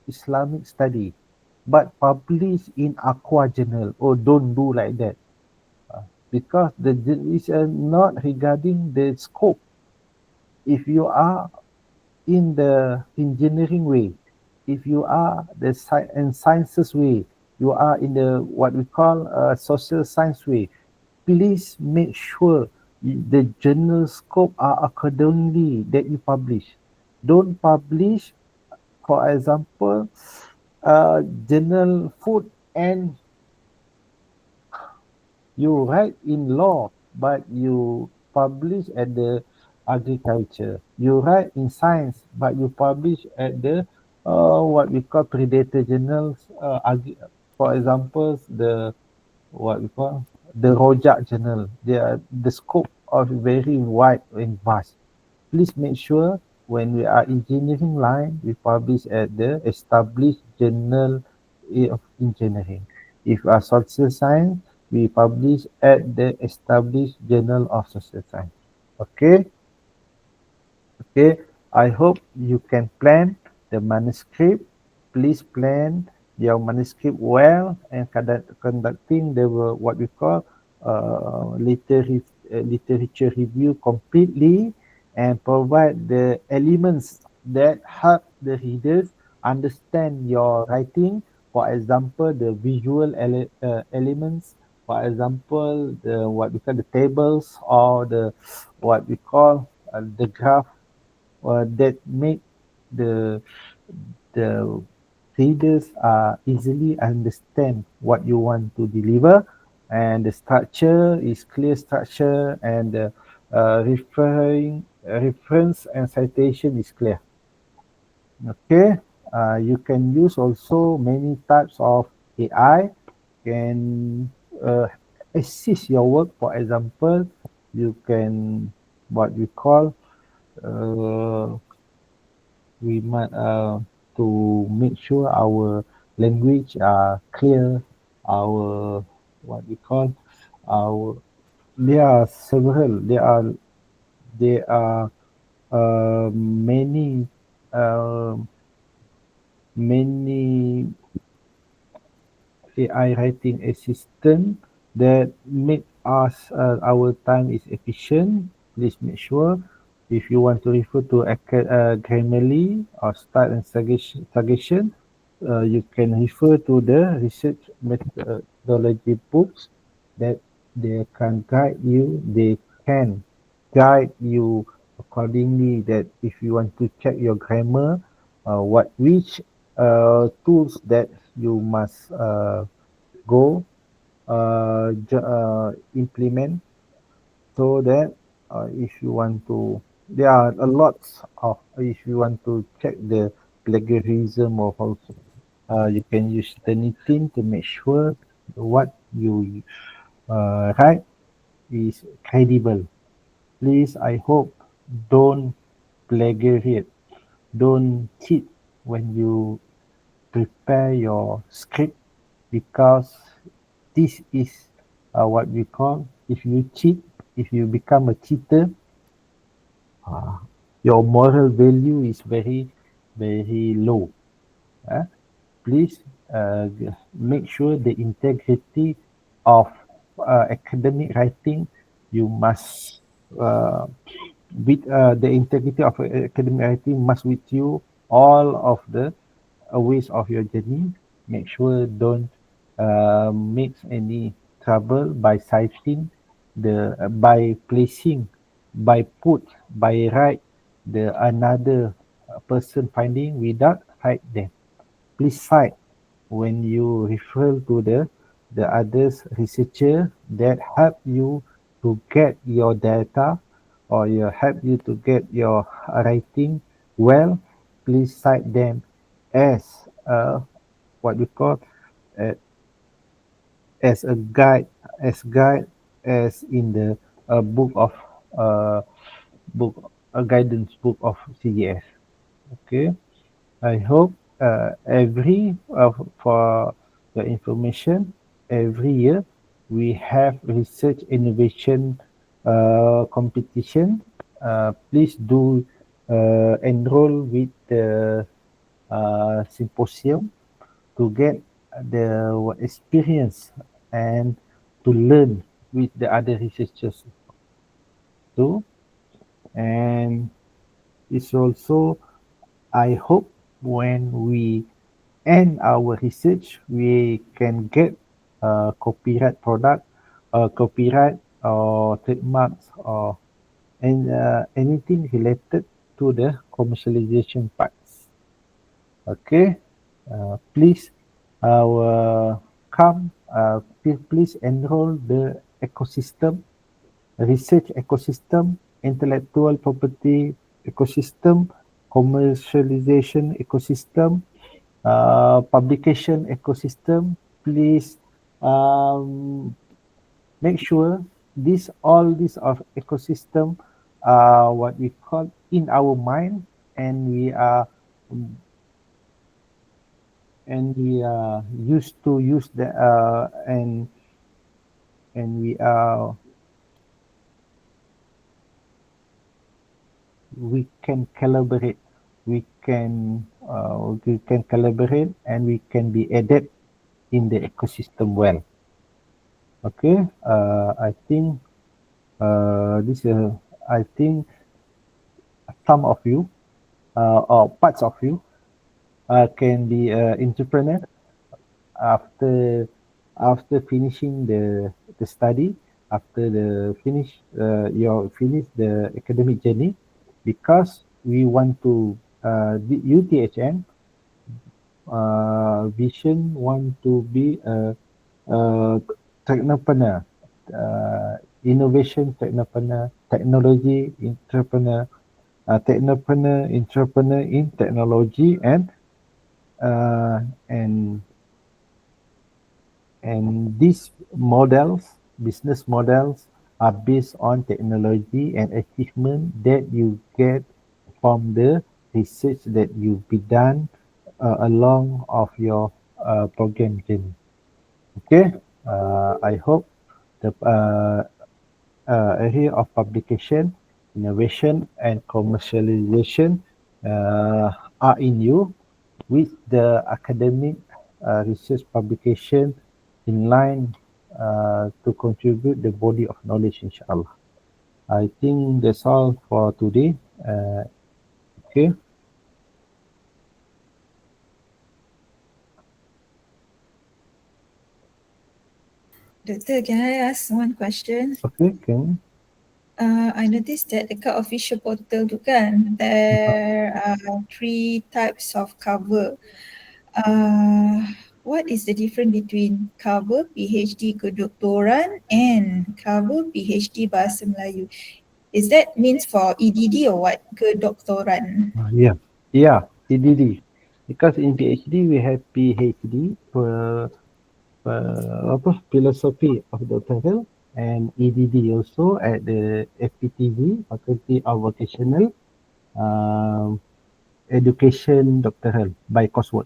Islamic study, but publish in Aqua Journal. Oh, don't do like that. Because the is not regarding the scope. If you are in the engineering way, if you are the and sciences way, you are in the what we call social science way, please make sure the journal scope are accordingly that you publish. Don't publish, for example, journal food and you write in law, but you publish at the agriculture. You write in science, but you publish at the what we call predator journals. For example, the what we call the Rojak journal. The scope of very wide and vast. Please make sure when we are engineering line, we publish at the established journal of engineering. If we are social science, we publish at the established journal of social science. Okay. Okay, I hope you can plan the manuscript. Please plan your manuscript well and conducting the what we call literature review completely and provide the elements that help the readers understand your writing. For example, the visual elements. For example, the what we call the tables or the what we call the graph that make the the readers easily understand what you want to deliver, and the structure is clear structure, and the referring reference and citation is clear. Okay, you can use also many types of AI can assist your work. For example, you can what we call uh, we might to make sure our language are clear, our what we call our there are several there are many uh, many AI writing assistant that make us our time is efficient. Please make sure if you want to refer to Grammarly or start and suggestion, you can refer to the research methodology books that they can guide you. They can guide you accordingly. That if you want to check your grammar, which tools that you must go implement, so that if you want to there are a lot of if you want to check the plagiarism of also you can use Turnitin to make sure what you write is credible. Please, I hope don't plagiarize, don't cheat when you prepare your script, because this is what we call if you cheat, if you become a cheater, uh, your moral value is very, very low. Uh, Please make sure the integrity of academic writing. You must uh, with the integrity of academic writing must with you all of the ways of your journey. Make sure don't make any trouble by citing by placing by put by write the another person finding without cite them. Please cite when you refer to the others researcher that help you to get your data or help you to get your writing well. Please cite them as what we call uh, as a guide, as in the book of uh, book a guidance book of CGS. Okay, I hope every for the information, every year we have research innovation competition. Please do enroll with the symposium to get the experience and to learn with the other researchers too. And it's also, I hope when we end our research, we can get a copyright product, copyright or trademarks or anything related to the commercialization parts. Okay, please come, please enroll the ecosystem, research ecosystem, intellectual property ecosystem, commercialization ecosystem, publication ecosystem. Please make sure all these of ecosystem are what we call in our mind, and we are used to use the and we can collaborate. We can collaborate, and we can be added in the ecosystem well. Okay, I think this I think some of you or parts of you can be entrepreneur after finishing the study, after finish the academic journey, because we want to the UTHM vision want to be a technopreneur, innovation technopreneur, technology entrepreneur, entrepreneur in technology, uh, and and these business models, are based on technology and achievement that you get from the research that you be done along of your program journey. Okay, I hope the area of publication, innovation, and commercialization are in you, with the academic research publication in line to contribute the body of knowledge, inshallah. I think that's all for today. Okay. Doctor, can I ask one question? Okay, can. I noticed that dekat official portal tu kan, there are 3 types of cover. What is the difference between cover PhD kedoktoran and cover PhD Bahasa Melayu? Is that means for EDD or what? Kedoktoran. Yeah, EDD. Because in PhD we have PhD for philosophy of doctoral, and EDD also at the FPTV, Faculty of Vocational Education Doctoral by coursework.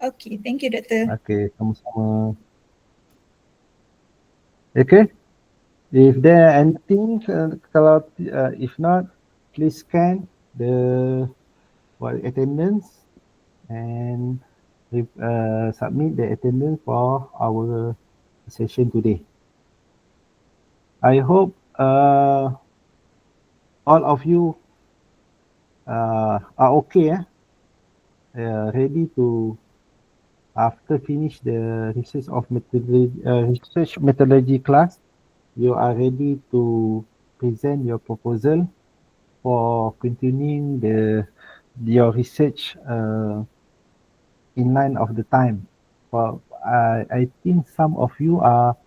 Okay, thank you, Doctor. Okay, sama-sama. Okay, if there are anything, kalau if not, please scan the attendance and submit the attendance for our session today. I hope all of you are okay, ready to, after finish the research methodology class, you are ready to present your proposal for continuing your research in line of the time. For I think some of you are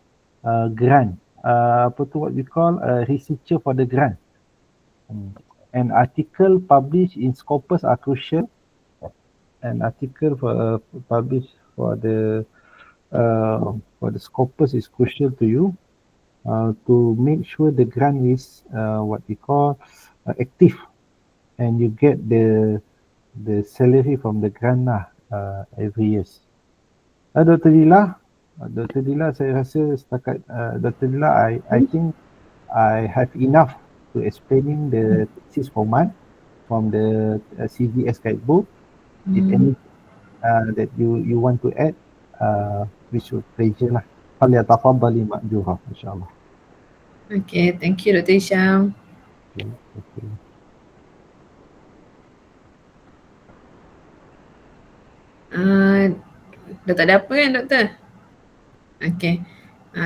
grant, what we call a researcher for the grant. An article published in Scopus are crucial. An article published for the Scopus is crucial to you, to make sure the grant is what we call active, and you get the salary from the grant every year. Dr. Dila, saya rasa setakat Dr. Dila, I think I have enough to explaining the thesis format from the CGS guidebook. If any that you want to add, with your pleasure lah. فليتفضلي مأجورة إن شاء الله. Okay, thank you Dr. Hisham. Okay, okay. Dah tak ada apa kan doktor? Okay.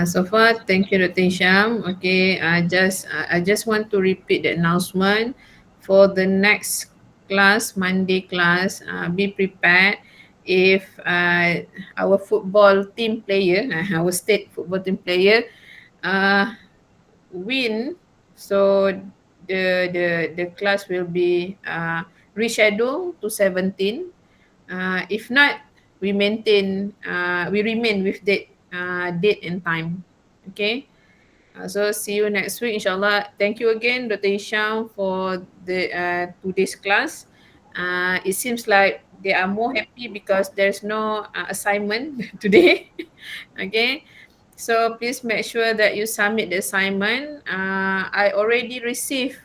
So far, thank you Dr. Hisham. Okay, I just want to repeat the announcement for the next class, Monday class. Be prepared if our football team player, our state football team player, win. So the class will be rescheduled to 17. If not, we remain with date and time. Okay. So see you next week, inshallah. Thank you again, Dr. Hisham, for the today's class. It seems like they are more happy because there's no assignment today. Okay. So please make sure that you submit the assignment. I already received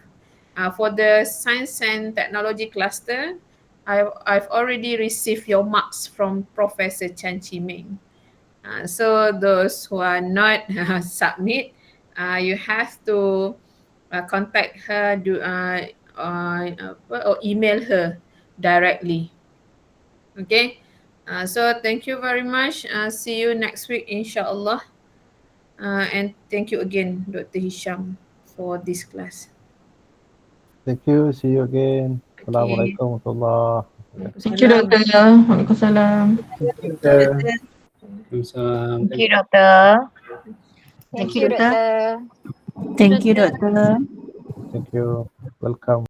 for the science and technology cluster. I've already received your marks from Professor Chan Chi Ming. So those who are not submit, you have to contact her or email her directly. Okay. So thank you very much. See you next week, inshallah. And thank you again, Dr. Hisham, for this class. Thank you. See you again. Okay. Assalamualaikum warahmatullahi wabarakatuh. Thank you, doktor. Waalaikumsalam. Waalaikumsalam. Thank you, doctor. Thank you, doctor. Thank you, doctor. Thank you. Welcome.